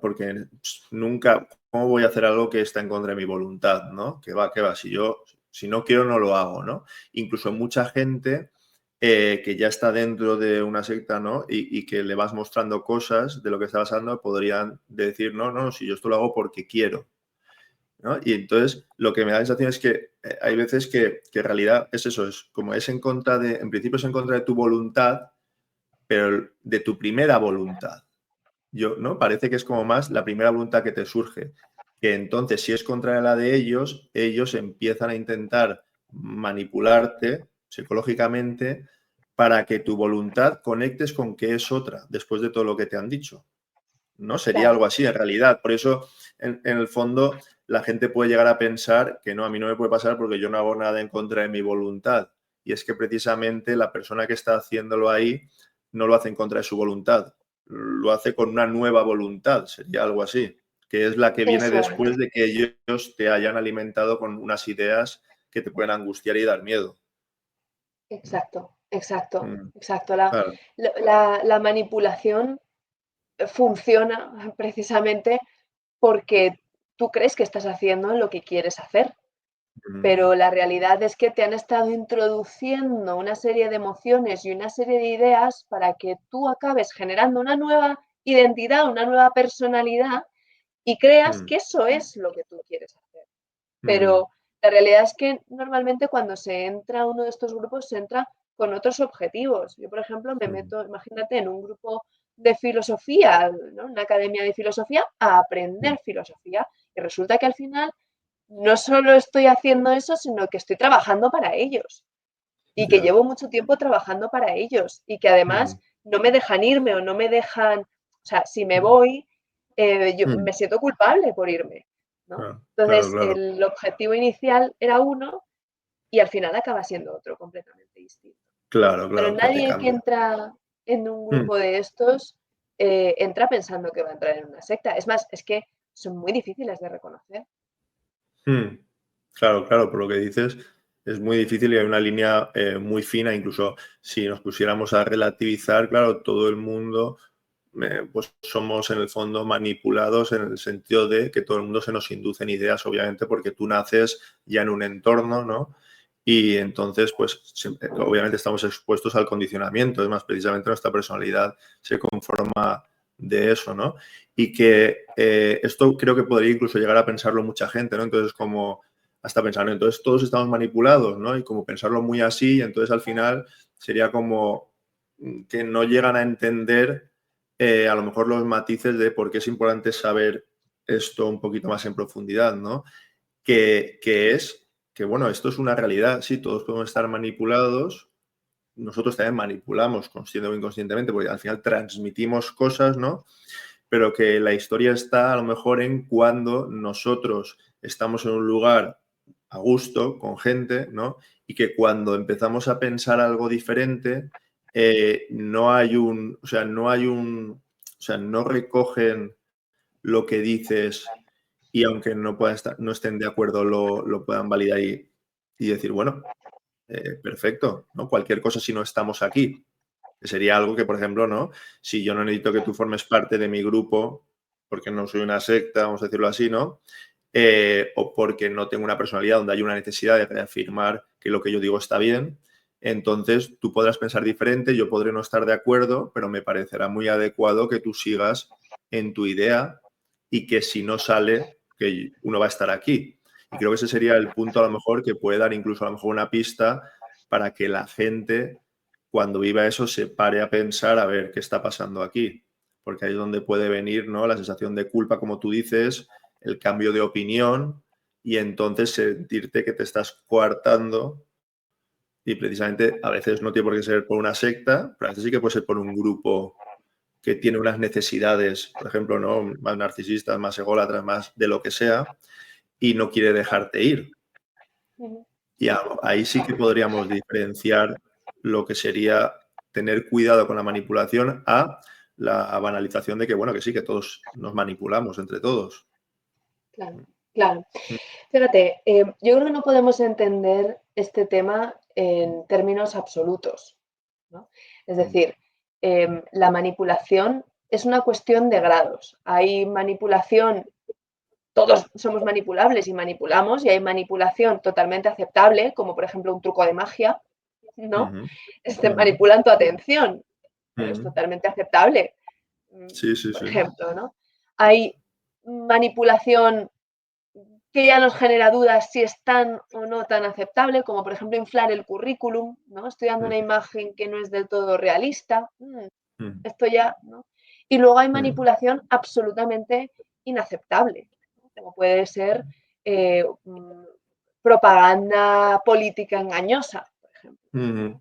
porque nunca, ¿cómo voy a hacer algo que está en contra de mi voluntad? ¿No? Que va, si no quiero, no lo hago, ¿no? Incluso mucha gente que ya está dentro de una secta, ¿no? Y que le vas mostrando cosas de lo que está pasando, podrían decir, no, no, si yo esto lo hago porque quiero, ¿no? Y entonces lo que me da la sensación es que hay veces que en realidad es eso, es como es en contra de, en principio es en contra de tu voluntad, pero de tu primera voluntad. ¿No? Parece que es como más la primera voluntad que te surge. Que entonces, si es contra la de ellos empiezan a intentar manipularte psicológicamente para que tu voluntad conectes con que es otra, después de todo lo que te han dicho. ¿No? Sería Claro, algo así en realidad. Por eso, en el fondo, la gente puede llegar a pensar que no, a mí no me puede pasar porque yo no hago nada en contra de mi voluntad. Y es que precisamente la persona que está haciéndolo ahí no lo hace en contra de su voluntad, lo hace con una nueva voluntad, sería algo así, que es la que viene eso es. después de que ellos te hayan alimentado con unas ideas que te pueden angustiar y dar miedo. Exacto, exacto, Mm. exacto. Claro. La manipulación funciona precisamente porque tú crees que estás haciendo lo que quieres hacer, Mm. pero la realidad es que te han estado introduciendo una serie de emociones y una serie de ideas para que tú acabes generando una nueva identidad, una nueva personalidad y creas Mm. que eso es lo que tú quieres hacer. Mm. Pero la realidad es que normalmente cuando se entra a uno de estos grupos se entra con otros objetivos. Yo, por ejemplo, me meto, imagínate, en un grupo de filosofía, ¿no? Una academia de filosofía, a aprender filosofía. Y resulta que al final no solo estoy haciendo eso, sino que estoy trabajando para ellos. Y que Ya. llevo mucho tiempo trabajando para ellos. Y que además no me dejan irme o no me dejan... O sea, si me voy, yo me siento culpable por irme, ¿no? Claro, Entonces, claro. el objetivo inicial era uno y al final acaba siendo otro completamente distinto. Claro, Pero claro, que te nadie que cambia. entra en un grupo de estos entra pensando que va a entrar en una secta. Es más, es que son muy difíciles de reconocer. Claro, claro, por lo que dices, es muy difícil y hay una línea muy fina, incluso si nos pusiéramos a relativizar, claro, todo el mundo, pues somos en el fondo manipulados en el sentido de que todo el mundo se nos inducen ideas, obviamente, porque tú naces ya en un entorno, ¿no? Y entonces, pues, obviamente estamos expuestos al condicionamiento, es más, precisamente nuestra personalidad se conforma de eso, ¿no? Y que esto creo que podría incluso llegar a pensarlo mucha gente, ¿no? Entonces, como hasta pensar, entonces todos estamos manipulados, ¿no? Y como pensarlo muy así, entonces al final sería como que no llegan a entender a lo mejor los matices de por qué es importante saber esto un poquito más en profundidad, ¿no? Que es que, bueno, esto es una realidad, sí, todos podemos estar manipulados, nosotros también manipulamos consciente o inconscientemente, porque al final transmitimos cosas, ¿no? Pero que la historia está a lo mejor en cuando nosotros estamos en un lugar a gusto, con gente, ¿no? Y que cuando empezamos a pensar algo diferente, no hay un, o sea, no hay un, o sea, no recogen lo que dices y aunque no puedan estar, no estén de acuerdo, lo puedan validar y decir, bueno, perfecto, ¿no? Cualquier cosa si no estamos aquí. Que sería algo que, por ejemplo, ¿no? Si yo no necesito que tú formes parte de mi grupo, porque no soy una secta, vamos a decirlo así, ¿no? O porque no tengo una personalidad donde hay una necesidad de reafirmar que lo que yo digo está bien, entonces tú podrás pensar diferente, yo podré no estar de acuerdo, pero me parecerá muy adecuado que tú sigas en tu idea y que si no sale, que uno va a estar aquí. Y creo que ese sería el punto a lo mejor que puede dar incluso a lo mejor una pista para que la gente cuando viva eso se pare a pensar a ver qué está pasando aquí. Porque ahí es donde puede venir, ¿no? La sensación de culpa, como tú dices, el cambio de opinión y entonces sentirte que te estás coartando y precisamente a veces no tiene por qué ser por una secta, pero a veces sí que puede ser por un grupo que tiene unas necesidades, por ejemplo, ¿no? Más narcisistas, más ególatras, más de lo que sea, y no quiere dejarte ir. Y ahí sí que podríamos diferenciar lo que sería tener cuidado con la manipulación a la banalización de que, bueno, que sí, que todos nos manipulamos entre todos. Claro, claro. Fíjate, yo creo que no podemos entender este tema en términos absolutos, ¿no? Es decir, la manipulación es una cuestión de grados. Hay manipulación, todos somos manipulables y manipulamos, y hay manipulación totalmente aceptable, como por ejemplo un truco de magia, ¿no? Manipulan tu atención, pero es totalmente aceptable, Sí, sí, por sí. ejemplo, ¿no? Hay manipulación que ya nos genera dudas si es tan o no tan aceptable, como por ejemplo inflar el currículum, ¿no? Estoy dando una imagen que no es del todo realista, esto ya, ¿no? Y luego hay manipulación absolutamente inaceptable, ¿no? Como puede ser propaganda política engañosa, por ejemplo.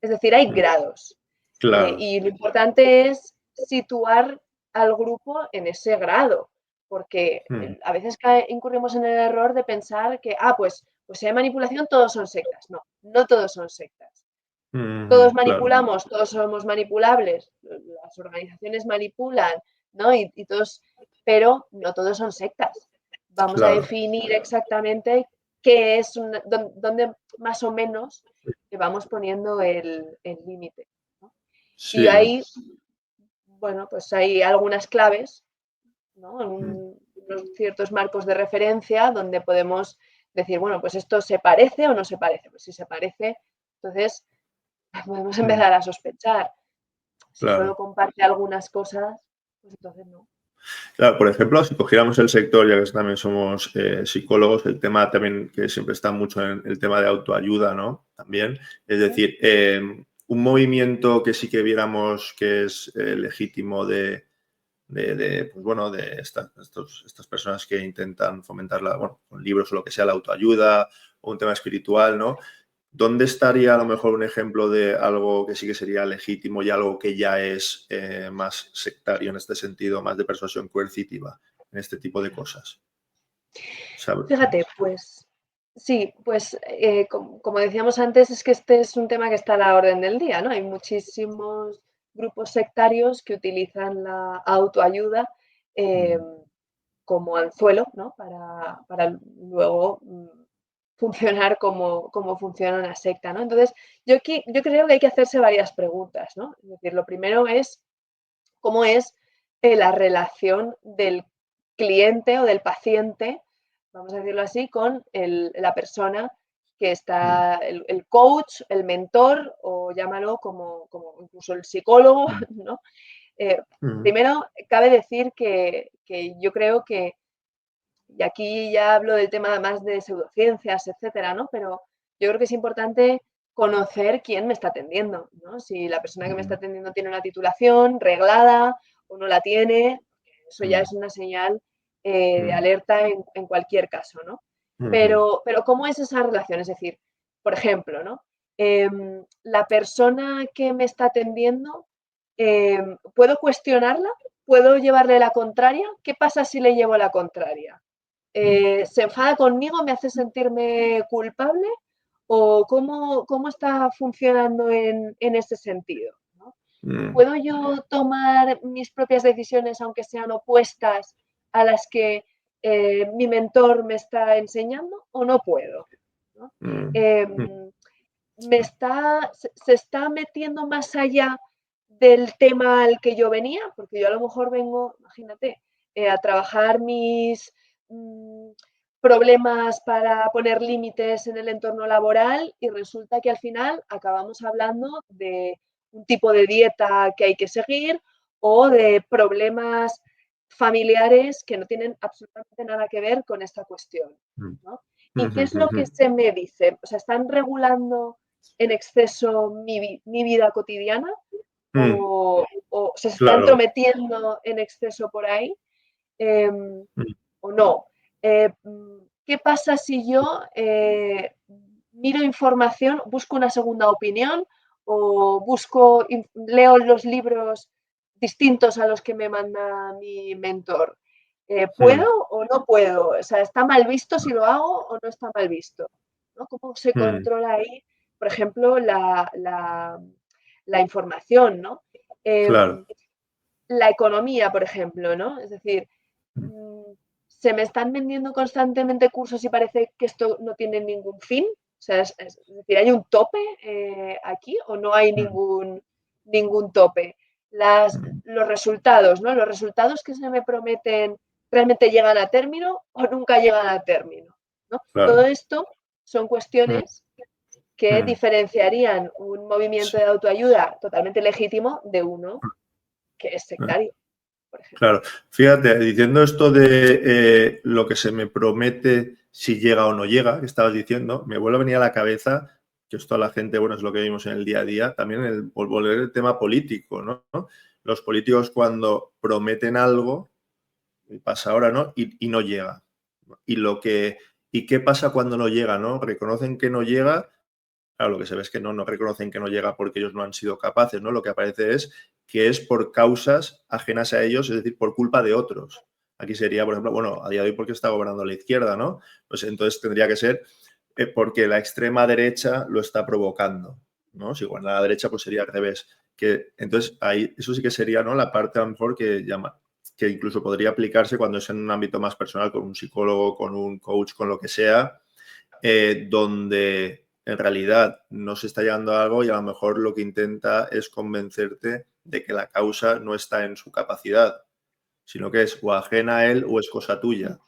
Es decir, hay grados. Claro. Y lo importante es situar al grupo en ese grado, porque a veces incurrimos en el error de pensar que, pues si hay manipulación, todos son sectas. No, no todos son sectas. Todos Claro, manipulamos, todos somos manipulables, las organizaciones manipulan, ¿no? Y todos, pero no todos son sectas. Vamos a claro. definir exactamente qué es, dónde más o menos le vamos poniendo el límite, ¿no? Y Sí. ahí, bueno, pues hay algunas claves, ¿no? Unos ciertos marcos de referencia donde podemos decir, bueno, pues esto se parece o no se parece. Pues si se parece, entonces podemos empezar a sospechar. Si solo Claro. comparte algunas cosas, pues entonces no. Claro, por ejemplo, si cogiéramos el sector, ya que también somos psicólogos, el tema también que siempre está mucho en el tema de autoayuda, ¿no? también. Es decir, un movimiento que sí que viéramos que es legítimo de estas personas que intentan fomentar con libros o lo que sea, la autoayuda o un tema espiritual, ¿no? ¿Dónde estaría a lo mejor un ejemplo de algo que sí que sería legítimo y algo que ya es más sectario en este sentido, más de persuasión coercitiva en este tipo de cosas? ¿Sabes? Fíjate, pues sí, pues como decíamos antes, es que este es un tema que está a la orden del día, ¿no? Hay muchísimos grupos sectarios que utilizan la autoayuda como anzuelo, ¿no? Para luego funcionar como funciona una secta, ¿no? Entonces, yo creo que hay que hacerse varias preguntas, ¿no? Es decir, lo primero es cómo es la relación del cliente o del paciente, vamos a decirlo así, con la persona que está, el coach, el mentor o llámalo como incluso el psicólogo, ¿no? Primero, cabe decir que yo creo que, y aquí ya hablo del tema más de pseudociencias, etcétera, ¿no? Pero yo creo que es importante conocer quién me está atendiendo, ¿no? Si la persona que me está atendiendo tiene una titulación reglada o no la tiene, eso ya es una señal de alerta en cualquier caso, ¿no? Pero ¿cómo es esa relación? Es decir, por ejemplo, ¿no? La persona que me está atendiendo, ¿puedo cuestionarla? ¿Puedo llevarle la contraria? ¿Qué pasa si le llevo la contraria? ¿Se enfada conmigo? ¿Me hace sentirme culpable? ¿O cómo está funcionando en ese sentido? ¿No? ¿Puedo yo tomar mis propias decisiones aunque sean opuestas a las que mi mentor me está enseñando o no puedo? ¿No? Se está metiendo más allá del tema al que yo venía, porque yo a lo mejor vengo, imagínate, a trabajar mis problemas para poner límites en el entorno laboral y resulta que al final acabamos hablando de un tipo de dieta que hay que seguir o de problemas familiares que no tienen absolutamente nada que ver con esta cuestión, ¿no? ¿Y qué es lo que se me dice? O sea, ¿están regulando en exceso mi vida cotidiana o se está Claro. entrometiendo en exceso por ahí o no? ¿Qué pasa si yo miro información, busco una segunda opinión o leo los libros distintos a los que me manda mi mentor? ¿Puedo o no puedo? O sea, ¿está mal visto si lo hago o no está mal visto? ¿No? ¿Cómo se controla ahí, por ejemplo, la información, ¿no? Claro. La economía, por ejemplo, ¿no? Es decir, se me están vendiendo constantemente cursos y parece que esto no tiene ningún fin. O sea, es decir, ¿hay un tope aquí o no hay ningún tope? Los resultados, ¿no? Los resultados que se me prometen realmente llegan a término o nunca llegan a término, ¿no? Todo Claro. esto son cuestiones que diferenciarían un movimiento de autoayuda totalmente legítimo de uno que es sectario, por ejemplo. Claro, fíjate, diciendo esto de lo que se me promete si llega o no llega, que estabas diciendo, me vuelve a venir a la cabeza que esto a la gente, bueno, es lo que vimos en el día a día, también volver el tema político, ¿no? Los políticos cuando prometen algo, y pasa ahora, ¿no? Y no llega. ¿Y qué pasa cuando no llega, no? Reconocen que no llega. Claro, lo que se ve es que no reconocen que no llega porque ellos no han sido capaces, ¿no? Lo que aparece es que es por causas ajenas a ellos, es decir, por culpa de otros. Aquí sería, por ejemplo, bueno, a día de hoy porque está gobernando la izquierda, ¿no? Pues entonces tendría que ser porque la extrema derecha lo está provocando, ¿no? Si gobierna la derecha, pues sería al revés. Entonces, ahí, eso sí que sería, ¿no? La parte a lo mejor que incluso podría aplicarse cuando es en un ámbito más personal, con un psicólogo, con un coach, con lo que sea, donde en realidad no se está llegando a algo y a lo mejor lo que intenta es convencerte de que la causa no está en su capacidad, sino que es o ajena a él o es cosa tuya.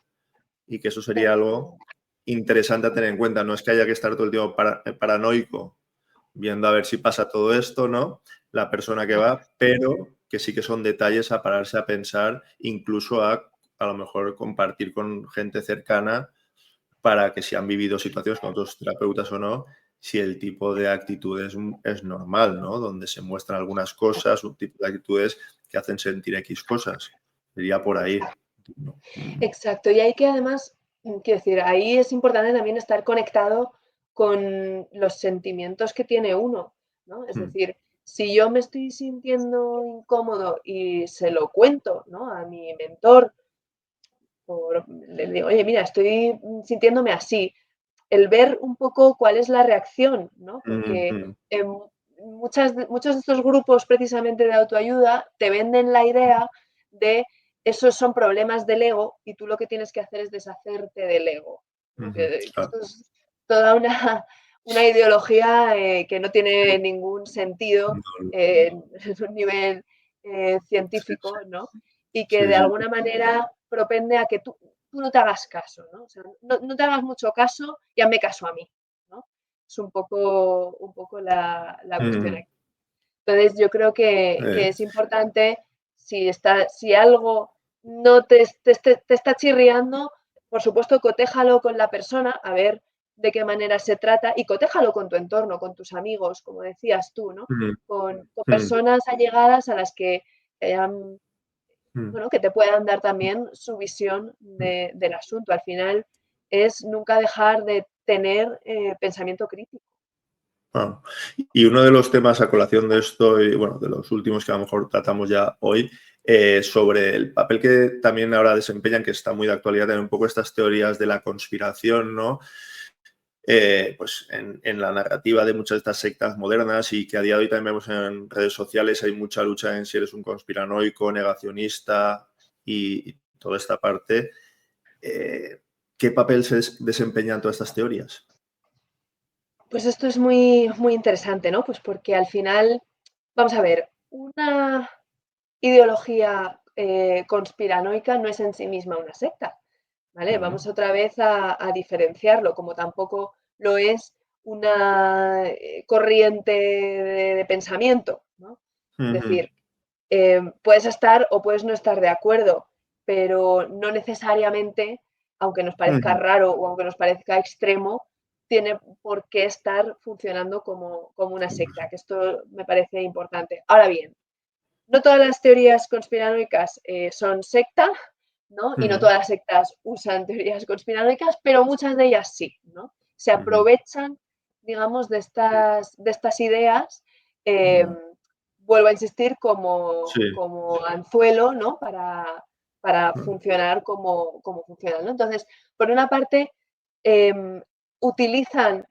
Y que eso sería algo interesante a tener en cuenta. No es que haya que estar todo el tiempo paranoico viendo a ver si pasa todo esto, ¿no? La persona que va, pero que sí que son detalles a pararse a pensar, incluso a lo mejor compartir con gente cercana para que si han vivido situaciones con otros terapeutas o no, si el tipo de actitud es normal, ¿no? Donde se muestran algunas cosas, un tipo de actitudes que hacen sentir X cosas. Sería por ahí. ¿No? Exacto, y hay que además, quiero decir, ahí es importante también estar conectado con los sentimientos que tiene uno, ¿no? Es decir, si yo me estoy sintiendo incómodo y se lo cuento, ¿no? A mi mentor, le digo, oye, mira, estoy sintiéndome así, el ver un poco cuál es la reacción, ¿no? Porque muchos de estos grupos precisamente de autoayuda te venden la idea de esos son problemas del ego y tú lo que tienes que hacer es deshacerte del ego. ¿No? Que esto es toda una ideología que no tiene ningún sentido en un nivel científico, ¿no? Y que de alguna manera propende a que tú no te hagas caso, ¿no? O sea, no te hagas mucho caso y hazme caso a mí, ¿no? Es un poco la cuestión aquí. Entonces, yo creo que es importante, si algo no te está chirriando, por supuesto, cotéjalo con la persona, a ver de qué manera se trata, y cotéjalo con tu entorno, con tus amigos, como decías tú, ¿no? Con personas allegadas a las que hayan bueno, que te puedan dar también su visión del asunto. Al final es nunca dejar de tener pensamiento crítico. Ah. Y uno de los temas a colación de esto, y bueno, de los últimos que a lo mejor tratamos ya hoy, sobre el papel que también ahora desempeñan, que está muy de actualidad, en un poco estas teorías de la conspiración, ¿no? Pues en la narrativa de muchas de estas sectas modernas y que a día de hoy también vemos en redes sociales, hay mucha lucha en si eres un conspiranoico, negacionista y toda esta parte. ¿Qué papel se desempeñan todas estas teorías? Pues esto es muy, muy interesante, ¿no? Pues porque al final, vamos a ver, una ideología conspiranoica no es en sí misma una secta, ¿vale? Vamos otra vez a diferenciarlo, como tampoco lo es una corriente de pensamiento, ¿no? Es decir, puedes estar o puedes no estar de acuerdo, pero no necesariamente, aunque nos parezca raro o aunque nos parezca extremo, tiene por qué estar funcionando como una secta, que esto me parece importante. Ahora bien, no todas las teorías conspiranoicas son secta, ¿no? Y no todas las sectas usan teorías conspiranoicas, pero muchas de ellas sí, ¿no? Se aprovechan, digamos, de estas ideas, vuelvo a insistir, como anzuelo, ¿no? Para funcionar como funcionan, ¿no? Entonces, por una parte, utilizan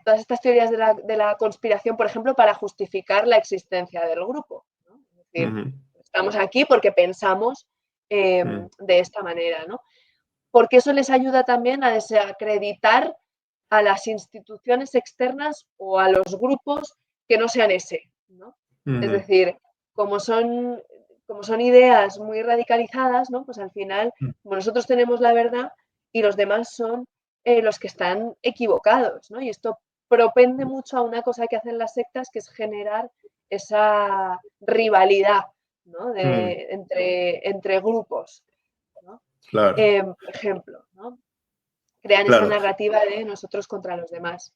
todas estas teorías de la conspiración, por ejemplo, para justificar la existencia del grupo, ¿no? Es decir, estamos aquí porque pensamos de esta manera, ¿no? Porque eso les ayuda también a desacreditar a las instituciones externas o a los grupos que no sean ese, ¿no? Es decir, como son, ideas muy radicalizadas, ¿no? Pues al final, como nosotros tenemos la verdad y los demás son los que están equivocados, ¿no? Y esto propende mucho a una cosa que hacen las sectas, que es generar esa rivalidad, ¿no? Entre grupos, ¿no? Claro. Por ejemplo, ¿no? Crean esa Claro. narrativa de nosotros contra los demás.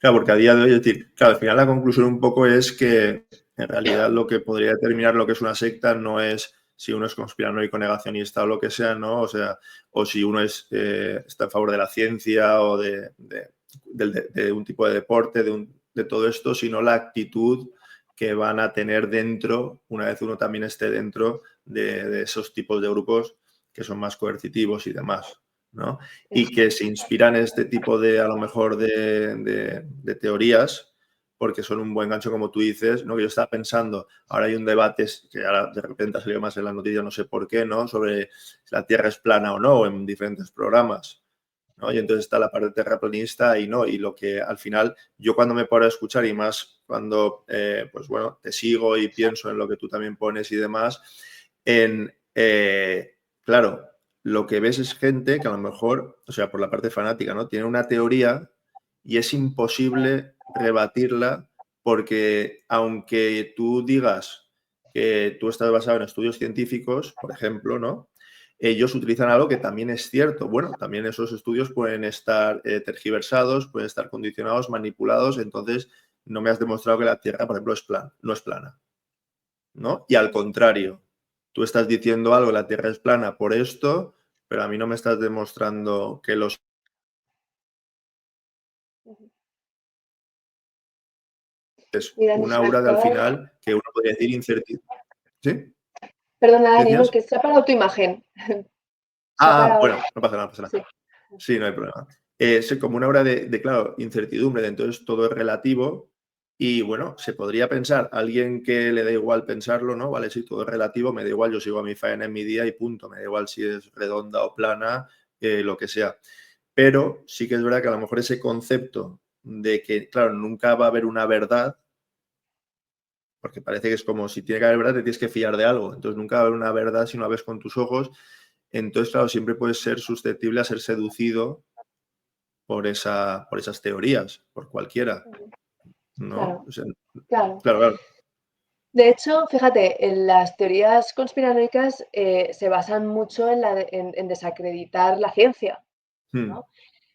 Claro, porque a día de hoy, es decir, claro, al final la conclusión un poco es que en realidad lo que podría determinar lo que es una secta no es si uno es conspiranoico, negacionista o lo que sea, ¿no? O sea, o si uno está a favor de la ciencia o de un tipo de deporte, de todo esto, sino la actitud que van a tener dentro, una vez uno también esté dentro de esos tipos de grupos que son más coercitivos y demás, ¿no? Y que se inspiran en este tipo de, a lo mejor, de teorías, porque son un buen gancho, como tú dices, ¿no? Que yo estaba pensando, ahora hay un debate que ahora de repente ha salido más en las noticias, no sé por qué, ¿no? Sobre si la Tierra es plana o no, en diferentes programas, ¿no? Y entonces está la parte terraplanista y no, y lo que al final yo cuando me paro a escuchar y más cuando, pues bueno, te sigo y pienso en lo que tú también pones y demás, claro, lo que ves es gente que a lo mejor, o sea, por la parte fanática, ¿no? Tiene una teoría y es imposible rebatirla porque aunque tú digas que tú estás basado en estudios científicos, por ejemplo, ¿no? ellos utilizan algo que también es cierto. Bueno, también esos estudios pueden estar tergiversados, pueden estar condicionados, manipulados, entonces no me has demostrado que la Tierra, por ejemplo, no es plana, ¿no? Y al contrario, tú estás diciendo algo, la Tierra es plana por esto, pero a mí no me estás demostrando que los Ujú. es Mira, un se me aura de al acaba de... final que uno podría decir incertidumbre. ¿Sí? Perdona, ¿Qué Dani, no, decías? que se ha parado tu imagen. Se ha Ah, parado. bueno, no pasa nada, no pasa nada. Sí. Sí, no hay problema. Es como una hora claro, incertidumbre, de entonces todo es relativo y bueno, se podría pensar, alguien que le da igual pensarlo, ¿no? Vale, sí, todo es relativo, me da igual, yo sigo a mi faena en mi día y punto, me da igual si es redonda o plana, lo que sea. Pero sí que es verdad que a lo mejor ese concepto de que, claro, nunca va a haber una verdad, porque parece que es como si tiene que haber verdad, te tienes que fiar de algo, entonces nunca va a haber una verdad si no la ves con tus ojos, entonces, claro, siempre puedes ser susceptible a ser seducido por esas teorías, por cualquiera, ¿no? Claro, O sea, claro. claro, claro. De hecho, fíjate, en las teorías conspiranoicas se basan mucho en desacreditar la ciencia, Mm, ¿no?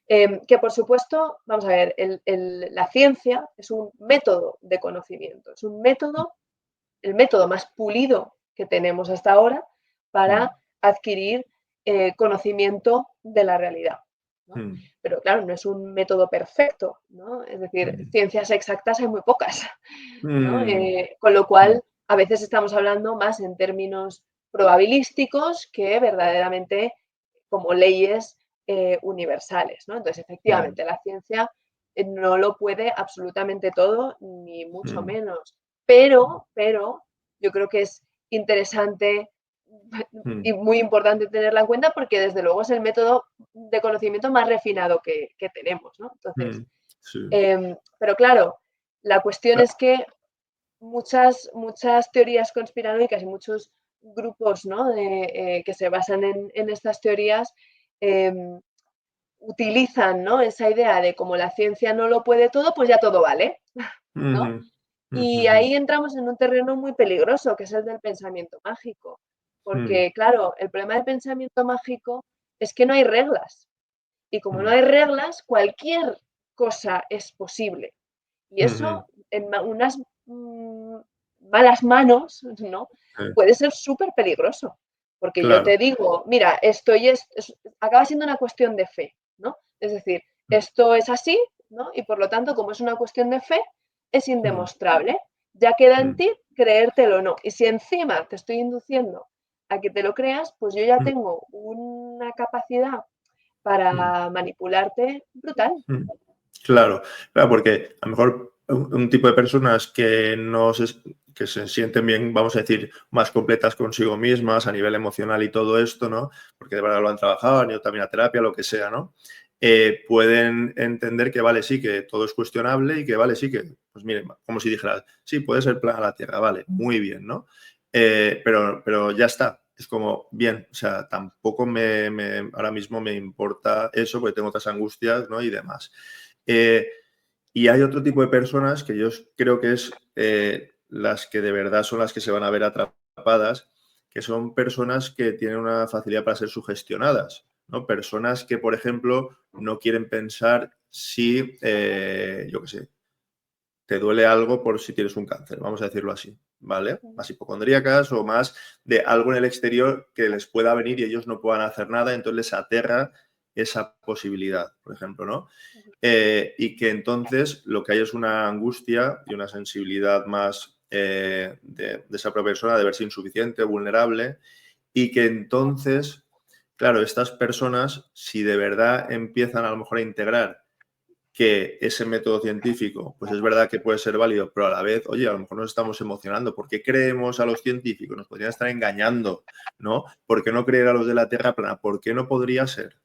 Que por supuesto, vamos a ver, la ciencia es un método de conocimiento, es un método, el método más pulido que tenemos hasta ahora mm, para adquirir conocimiento de la realidad, ¿no? mm, Pero claro, no es un método perfecto, ¿no? Es decir, mm, ciencias exactas hay muy pocas, ¿no? mm, Con lo mm, cual, a veces estamos hablando más en términos probabilísticos que verdaderamente como leyes universales, ¿no? Entonces, mm, efectivamente, la ciencia no lo puede absolutamente todo, ni mucho mm, menos, pero yo creo que es interesante mm, y muy importante tenerla en cuenta porque desde luego es el método de conocimiento más refinado que tenemos, ¿no? Entonces, mm, sí, pero claro, la cuestión claro, es que muchas teorías conspiranoicas y muchos grupos, ¿no? Que se basan en estas teorías eh, utilizan, ¿no? Esa idea de como la ciencia no lo puede todo, pues ya todo vale, ¿no? ujú, Y ujujú, ahí entramos en un terreno muy peligroso, que es el del pensamiento mágico. mm, Porque, claro, el problema del pensamiento mágico es que no hay reglas. Y como no mm, hay reglas, cualquier cosa es posible. Y ujú, eso en unas malas manos, ¿no? Puede ser súper peligroso. Porque yo claro, te digo, mira, esto y acaba siendo una cuestión de fe, ¿no? Es decir, esto es así, ¿no? Y por lo tanto, como es una cuestión de fe, es mm, indemostrable. Ya queda en mm, ti creértelo o no. Y si encima te estoy induciendo a que te lo creas, pues yo ya mm, tengo una capacidad mm, para manipularte brutal. mm. Claro, claro, porque a lo mejor un tipo de personas que se sienten bien, vamos a decir, más completas consigo mismas a nivel emocional y todo esto, ¿no? Porque de verdad lo han trabajado, han ido también a terapia, lo que sea, ¿no? Pueden entender que vale, sí, que todo es cuestionable y que vale, sí, que, pues miren, como si dijeras, sí, puede ser plana la Tierra, vale, muy bien, ¿no? Pero ya está, es como, bien, o sea, tampoco ahora mismo me importa eso porque tengo otras angustias, ¿no? Y demás. Eh, y hay otro tipo de personas que yo creo que es las que de verdad son las que se van a ver atrapadas, que son personas que tienen una facilidad para ser sugestionadas, ¿no? Personas que, por ejemplo, no quieren pensar si, yo qué sé, te duele algo por si tienes un cáncer, vamos a decirlo así, ¿vale? Más hipocondríacas o más de algo en el exterior que les pueda venir y ellos no puedan hacer nada, entonces les aterra esa posibilidad, por ejemplo, ¿no? Y que entonces lo que hay es una angustia y una sensibilidad más de esa propia persona de verse insuficiente, vulnerable, y que entonces, claro, estas personas, si de verdad empiezan a lo mejor a integrar que ese método científico, pues es verdad que puede ser válido, pero a la vez, oye, a lo mejor nos estamos emocionando. ¿Por qué creemos a los científicos? Nos podrían estar engañando, ¿no? ¿Por qué no creer a los de la Tierra plana? ¿Por qué no podría ser?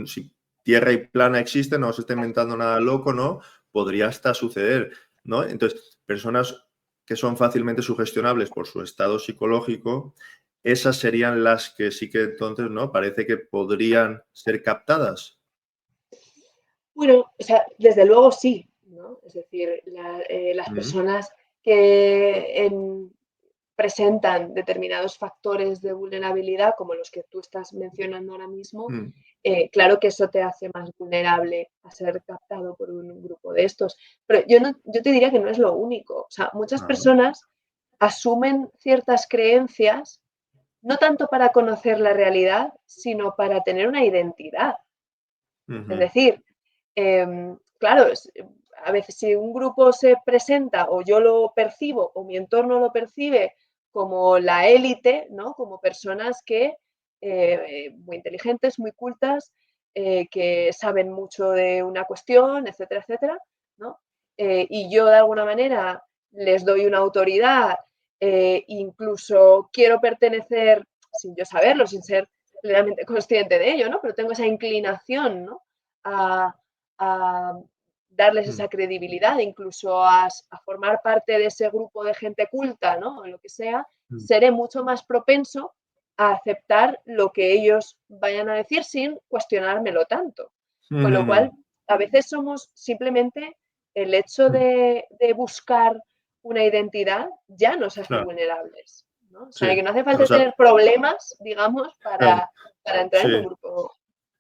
Si Tierra y plana existe, no se está inventando nada loco, ¿no? Podría hasta suceder, ¿no? Entonces, personas que son fácilmente sugestionables por su estado psicológico, esas serían las que sí que entonces, ¿no? Parece que podrían ser captadas. Bueno, o sea, desde luego sí, ¿no? Es decir, las Mm, personas que presentan determinados factores de vulnerabilidad, como los que tú estás mencionando ahora mismo, claro que eso te hace más vulnerable a ser captado por un grupo de estos. Pero yo te diría que no es lo único. O sea, muchas Ah, personas asumen ciertas creencias no tanto para conocer la realidad, sino para tener una identidad. Es ujú, decir, claro, a veces si un grupo se presenta o yo lo percibo o mi entorno lo percibe como la élite, ¿no? Como personas que muy inteligentes, muy cultas, que saben mucho de una cuestión, etcétera, etcétera, ¿no? Y yo de alguna manera les doy una autoridad, incluso quiero pertenecer sin yo saberlo, sin ser plenamente consciente de ello, ¿no? Pero tengo esa inclinación, ¿no? A, a darles mm, esa credibilidad, incluso a formar parte de ese grupo de gente culta, ¿no? O lo que sea, mm, seré mucho más propenso a aceptar lo que ellos vayan a decir sin cuestionármelo tanto. Con lo mm, cual, a veces somos simplemente el hecho mm, de buscar una identidad ya nos hace claro, vulnerables, ¿no? O sea, sí. que no hace O falta sea, tener problemas, digamos, claro, para entrar en un sí. grupo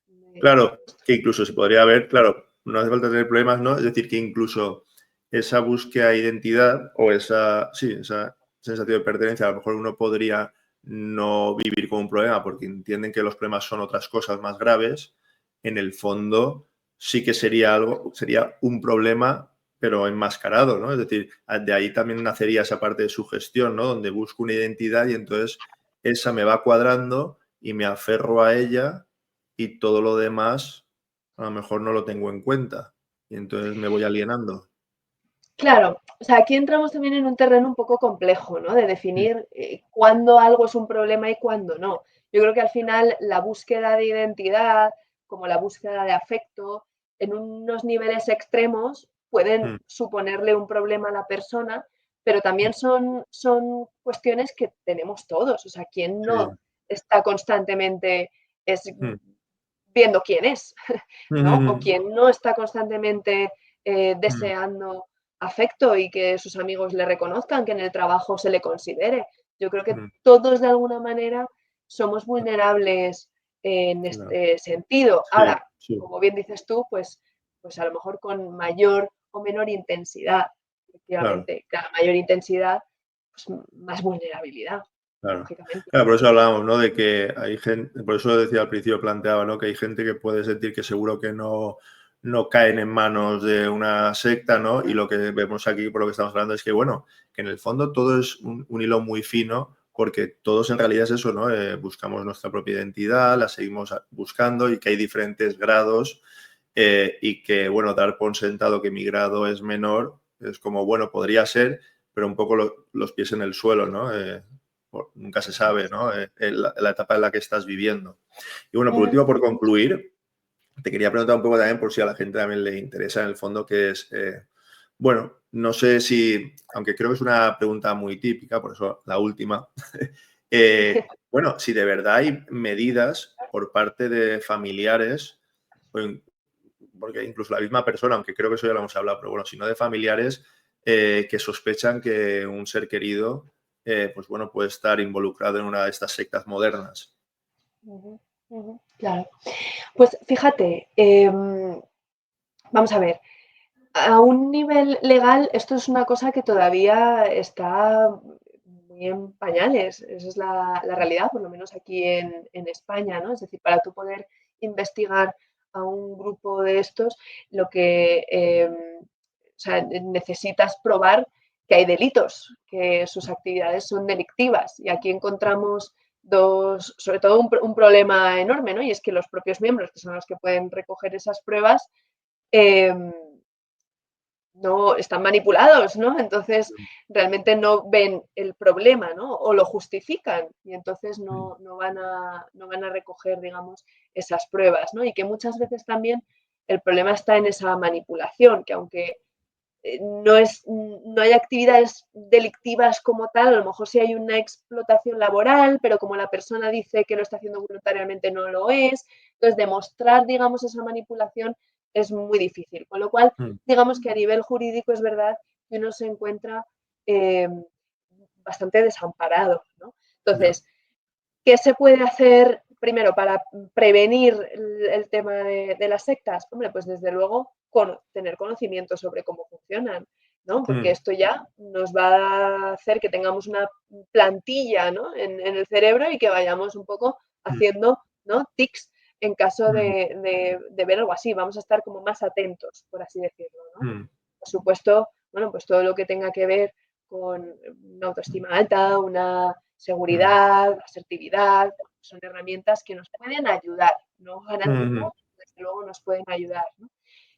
de Claro, estos. que incluso se podría ver, claro, no hace falta tener problemas, ¿no? Es decir, que incluso esa búsqueda de identidad o esa, sí, esa sensación de pertenencia, a lo mejor uno podría no vivir con un problema porque entienden que los problemas son otras cosas más graves, en el fondo sí que sería algo, sería un problema, pero enmascarado, ¿no? Es decir, de ahí también nacería esa parte de sugestión, ¿no? Donde busco una identidad y entonces esa me va cuadrando y me aferro a ella y todo lo demás a lo mejor no lo tengo en cuenta y entonces me voy alienando. Claro, o sea, aquí entramos también en un terreno un poco complejo, ¿no? De Mm, definir cuándo algo es un problema y cuándo no. Yo creo que al final la búsqueda de identidad, como la búsqueda de afecto, en unos niveles extremos pueden mm, suponerle un problema a la persona, pero mm, también son cuestiones que tenemos todos. O sea, ¿quién no sí. está constantemente Mm, viendo quién es, ¿no? O mm, quien no está constantemente mm, deseando afecto y que sus amigos le reconozcan, que en el trabajo se le considere. Yo creo que mm, todos de alguna manera somos vulnerables en claro. este sentido. Sí, Ahora, sí, como bien dices tú, pues a lo mejor con mayor o menor intensidad. claro, Efectivamente, cada mayor intensidad, pues más vulnerabilidad, claro. lógicamente. Claro, por eso hablábamos, ¿no? De que hay gente, por eso decía al principio, planteaba, ¿no? Que hay gente que puede sentir que seguro que no caen en manos de una secta, ¿no? Y lo que vemos aquí, por lo que estamos hablando, es que, bueno, que en el fondo todo es un hilo muy fino, porque todos en realidad es eso, ¿no? Buscamos nuestra propia identidad, la seguimos buscando y que hay diferentes grados y que, bueno, dar por sentado que mi grado es menor es como, bueno, podría ser, pero un poco los pies en el suelo, ¿no? Nunca se Eso sabe, es. ¿no? La etapa en la que estás viviendo. Y bueno, por Ujú. último, por concluir, te quería preguntar un poco también por si a la gente también le interesa en el fondo, que es, bueno, no sé si, aunque creo que es una pregunta muy típica, por eso la última, bueno, si de verdad hay medidas por parte de familiares, porque incluso la misma persona, aunque creo que eso ya lo hemos hablado, pero bueno, si no de familiares que sospechan que un ser querido, pues bueno, puede estar involucrado en una de estas sectas modernas. Ujú, ujú, claro. Pues fíjate, vamos a ver, a un nivel legal esto es una cosa que todavía está muy en pañales, esa es la realidad, por lo menos aquí en España, ¿no? Es decir, para tú poder investigar a un grupo de estos, lo que o sea, necesitas probar que hay delitos, que sus actividades son delictivas. Y aquí encontramos sobre todo un problema enorme, ¿no? Y es que los propios miembros, que son los que pueden recoger esas pruebas, eh, no están manipulados, ¿no? Entonces realmente no ven el problema, ¿no? O lo justifican y entonces no van a recoger, digamos, esas pruebas, ¿no? Y que muchas veces también el problema está en esa manipulación, que aunque no hay actividades delictivas como tal, a lo mejor sí hay una explotación laboral, pero como la persona dice que lo está haciendo voluntariamente no lo es, entonces demostrar, digamos, esa manipulación es muy difícil, con lo cual, Mm, digamos que a nivel jurídico es verdad que uno se encuentra eh, bastante desamparado, ¿no? Entonces, ¿qué se puede hacer primero para prevenir el tema de las sectas? Hombre, pues desde luego tener conocimiento sobre cómo funcionan, ¿no? Porque esto ya nos va a hacer que tengamos una plantilla, ¿no? en el cerebro y que vayamos un poco haciendo, ¿no? tics en caso de ver algo así. Vamos a estar como más atentos, por así decirlo, ¿no? Por supuesto, bueno, pues todo lo que tenga que ver con una autoestima alta, una seguridad, asertividad, son herramientas que nos pueden ayudar, no garantizo, desde luego nos pueden ayudar, ¿no?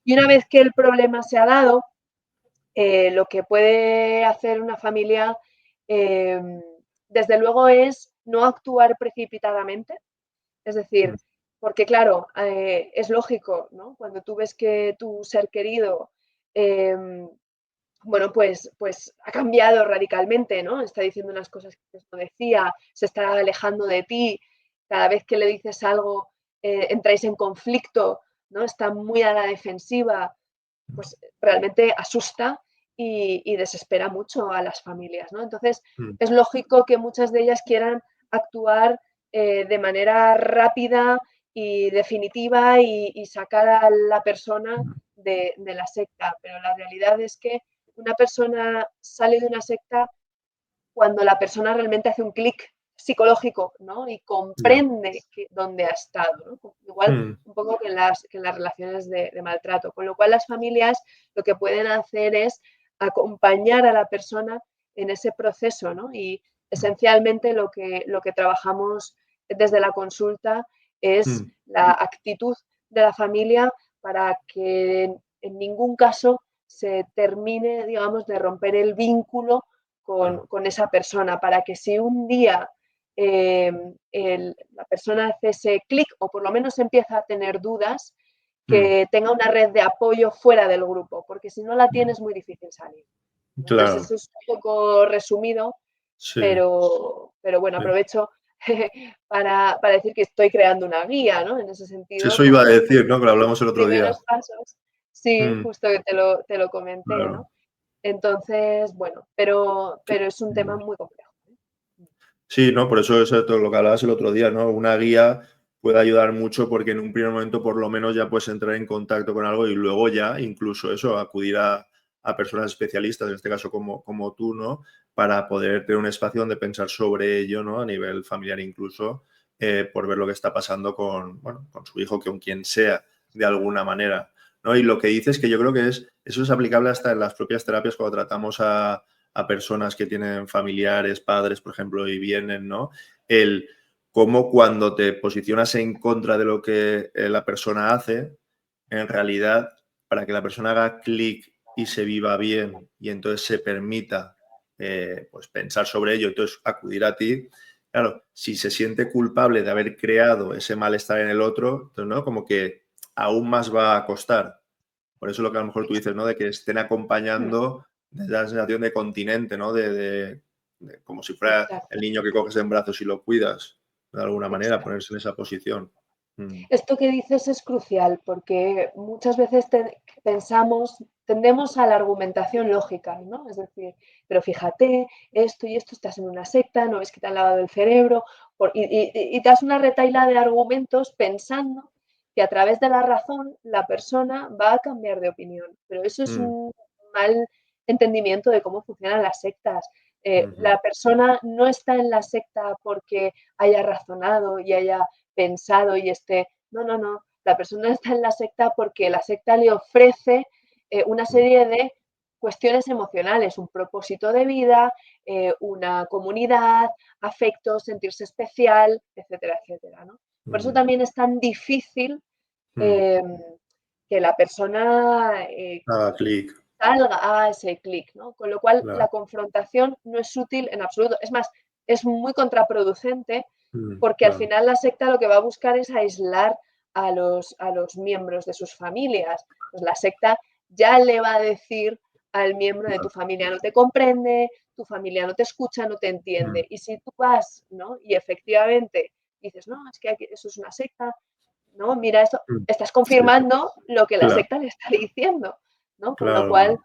Y una vez que el problema se ha dado, lo que puede hacer una familia, desde luego, es no actuar precipitadamente. Es decir, porque claro, es lógico, ¿no? Cuando tú ves que tu ser querido, bueno, pues ha cambiado radicalmente, ¿no? Está diciendo unas cosas que no decía, se está alejando de ti, cada vez que le dices algo entráis en conflicto, ¿no? Está muy a la defensiva, pues realmente asusta y desespera mucho a las familias, ¿no? Entonces, es lógico que muchas de ellas quieran actuar de manera rápida y definitiva y sacar a la persona de la secta, pero la realidad es que una persona sale de una secta cuando la persona realmente hace un clic psicológico, ¿no? Y comprende dónde ha estado, ¿no? Igual un poco que en las relaciones de maltrato. Con lo cual las familias lo que pueden hacer es acompañar a la persona en ese proceso, ¿no? Y esencialmente lo que trabajamos desde la consulta es la actitud de la familia para que en ningún caso se termine, digamos, de romper el vínculo con esa persona, para que si un día la persona hace ese clic o por lo menos empieza a tener dudas, que tenga una red de apoyo fuera del grupo, porque si no la tiene es muy difícil salir. Entonces, eso es un poco resumido, pero bueno, aprovecho para decir que estoy creando una guía, ¿no? En ese Sí, sentido, eso iba a con decir, ¿no? Que lo hablamos el otro día. primeros pasos. Sí, justo que te lo comenté, ¿no? Entonces, bueno, pero es un tema muy complejo. Sí, ¿no? Por eso es todo lo que hablabas el otro día, ¿no? Una guía puede ayudar mucho porque en un primer momento por lo menos ya puedes entrar en contacto con algo y luego ya incluso eso, acudir a personas especialistas, en este caso como tú, ¿no? Para poder tener un espacio donde pensar sobre ello, ¿no? A nivel familiar incluso, por ver lo que está pasando con, bueno, con su hijo, con quien sea, de alguna manera, ¿no? Y lo que dices que yo creo que eso es aplicable hasta en las propias terapias cuando tratamos a personas que tienen familiares, padres, por ejemplo, y vienen, ¿no? El cómo cuando te posicionas en contra de lo que la persona hace, en realidad, para que la persona haga clic y se viva bien y entonces se permita pues pensar sobre ello, entonces acudir a ti, claro, si se siente culpable de haber creado ese malestar en el otro, entonces, ¿no? Como que aún más va a costar. Por eso lo que a lo mejor tú dices, ¿no? De que estén acompañando, de la sensación de continente, ¿no? De como si fuera el niño que coges en brazos y lo cuidas, de alguna manera, ponerse en esa posición. Esto que dices es crucial porque muchas veces tendemos a la argumentación lógica, ¿no? Es decir, pero fíjate, esto y esto, estás en una secta, no es que te han lavado el cerebro, y te das una retahíla de argumentos pensando que a través de la razón la persona va a cambiar de opinión. Pero eso es un mal entendimiento de cómo funcionan las sectas. La persona no está en la secta porque haya razonado y haya pensado y esté. No, no, no. La persona está en la secta porque la secta le ofrece una serie de cuestiones emocionales, un propósito de vida, una comunidad, afectos, sentirse especial, etcétera, etcétera, ¿no? Por eso también es tan difícil que la persona Clic. haga ese clic, ¿no? Con lo cual la Claro. confrontación no es útil en absoluto. Es más, es muy contraproducente porque al final la secta lo que va a buscar es aislar a los miembros de sus familias. Pues la secta ya le va a decir al miembro de tu familia no te comprende, tu familia no te escucha, no te entiende. Y si tú vas, ¿no? Y efectivamente dices, no, es que eso es una secta, ¿no? Mira esto, estás Sí, confirmando lo que la claro, secta le está diciendo, ¿no? Con lo claro, cual claro.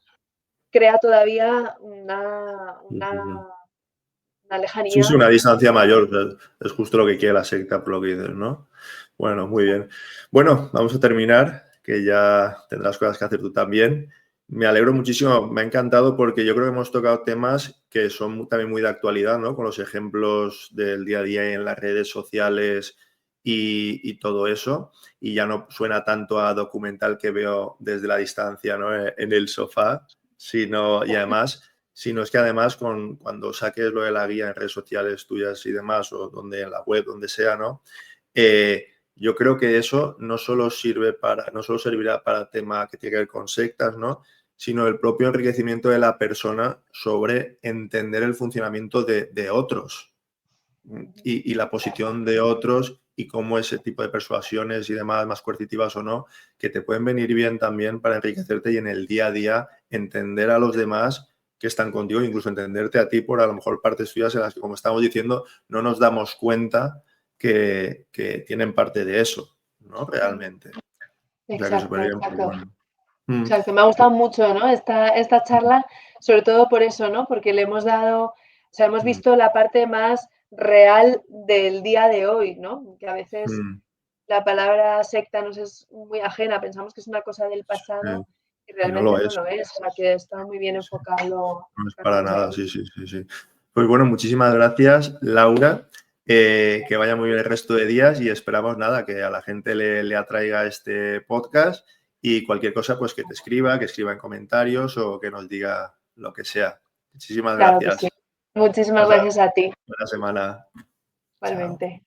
crea todavía una Sí, lejanía. sí, una distancia mayor. Es justo lo que quiere la secta, por lo que dices, ¿no? Bueno, muy bien. Bueno, vamos a terminar, que ya tendrás cosas que hacer tú también. Me alegro muchísimo, me ha encantado porque yo creo que hemos tocado temas que son también muy de actualidad, ¿no? Con los ejemplos del día a día en las redes sociales y todo eso. Y ya no suena tanto a documental que veo desde la distancia, ¿no? En el sofá, y además, sino es que además cuando saques lo de la guía en redes sociales tuyas y demás, o donde en la web, donde sea, ¿no? Yo creo que eso no solo servirá para tema que tiene que ver con sectas, ¿no? Sino el propio enriquecimiento de la persona sobre entender el funcionamiento de otros y la posición de otros y cómo ese tipo de persuasiones y demás, más coercitivas o no, que te pueden venir bien también para enriquecerte y en el día a día entender a los demás que están contigo, incluso entenderte a ti por a lo mejor partes tuyas en las que, como estamos diciendo, no nos damos cuenta que tienen parte de eso, ¿no? Realmente. O sea que Exacto, súper bien, pues exacto. bueno. Mm. Exacto, me ha gustado mucho, ¿no? Esta charla, sobre todo por eso, ¿no? Porque le hemos dado, o sea, hemos Mm. visto la parte más real del día de hoy, ¿no? Que a veces Mm. la palabra secta nos es muy ajena, pensamos que es una cosa del pasado y Y no lo realmente no es. lo es. O sea, que está muy bien Sí. enfocado No es para Carlos nada, ahí. sí, sí, sí, sí. Pues bueno, muchísimas gracias, Laura. Que vaya muy bien el resto de días y esperamos nada, que a la gente le atraiga este podcast y cualquier cosa, pues que escriba en comentarios o que nos diga lo que sea. Muchísimas Claro que sí. gracias. Muchísimas Pasa gracias a ti, buena semana. Chao. igualmente.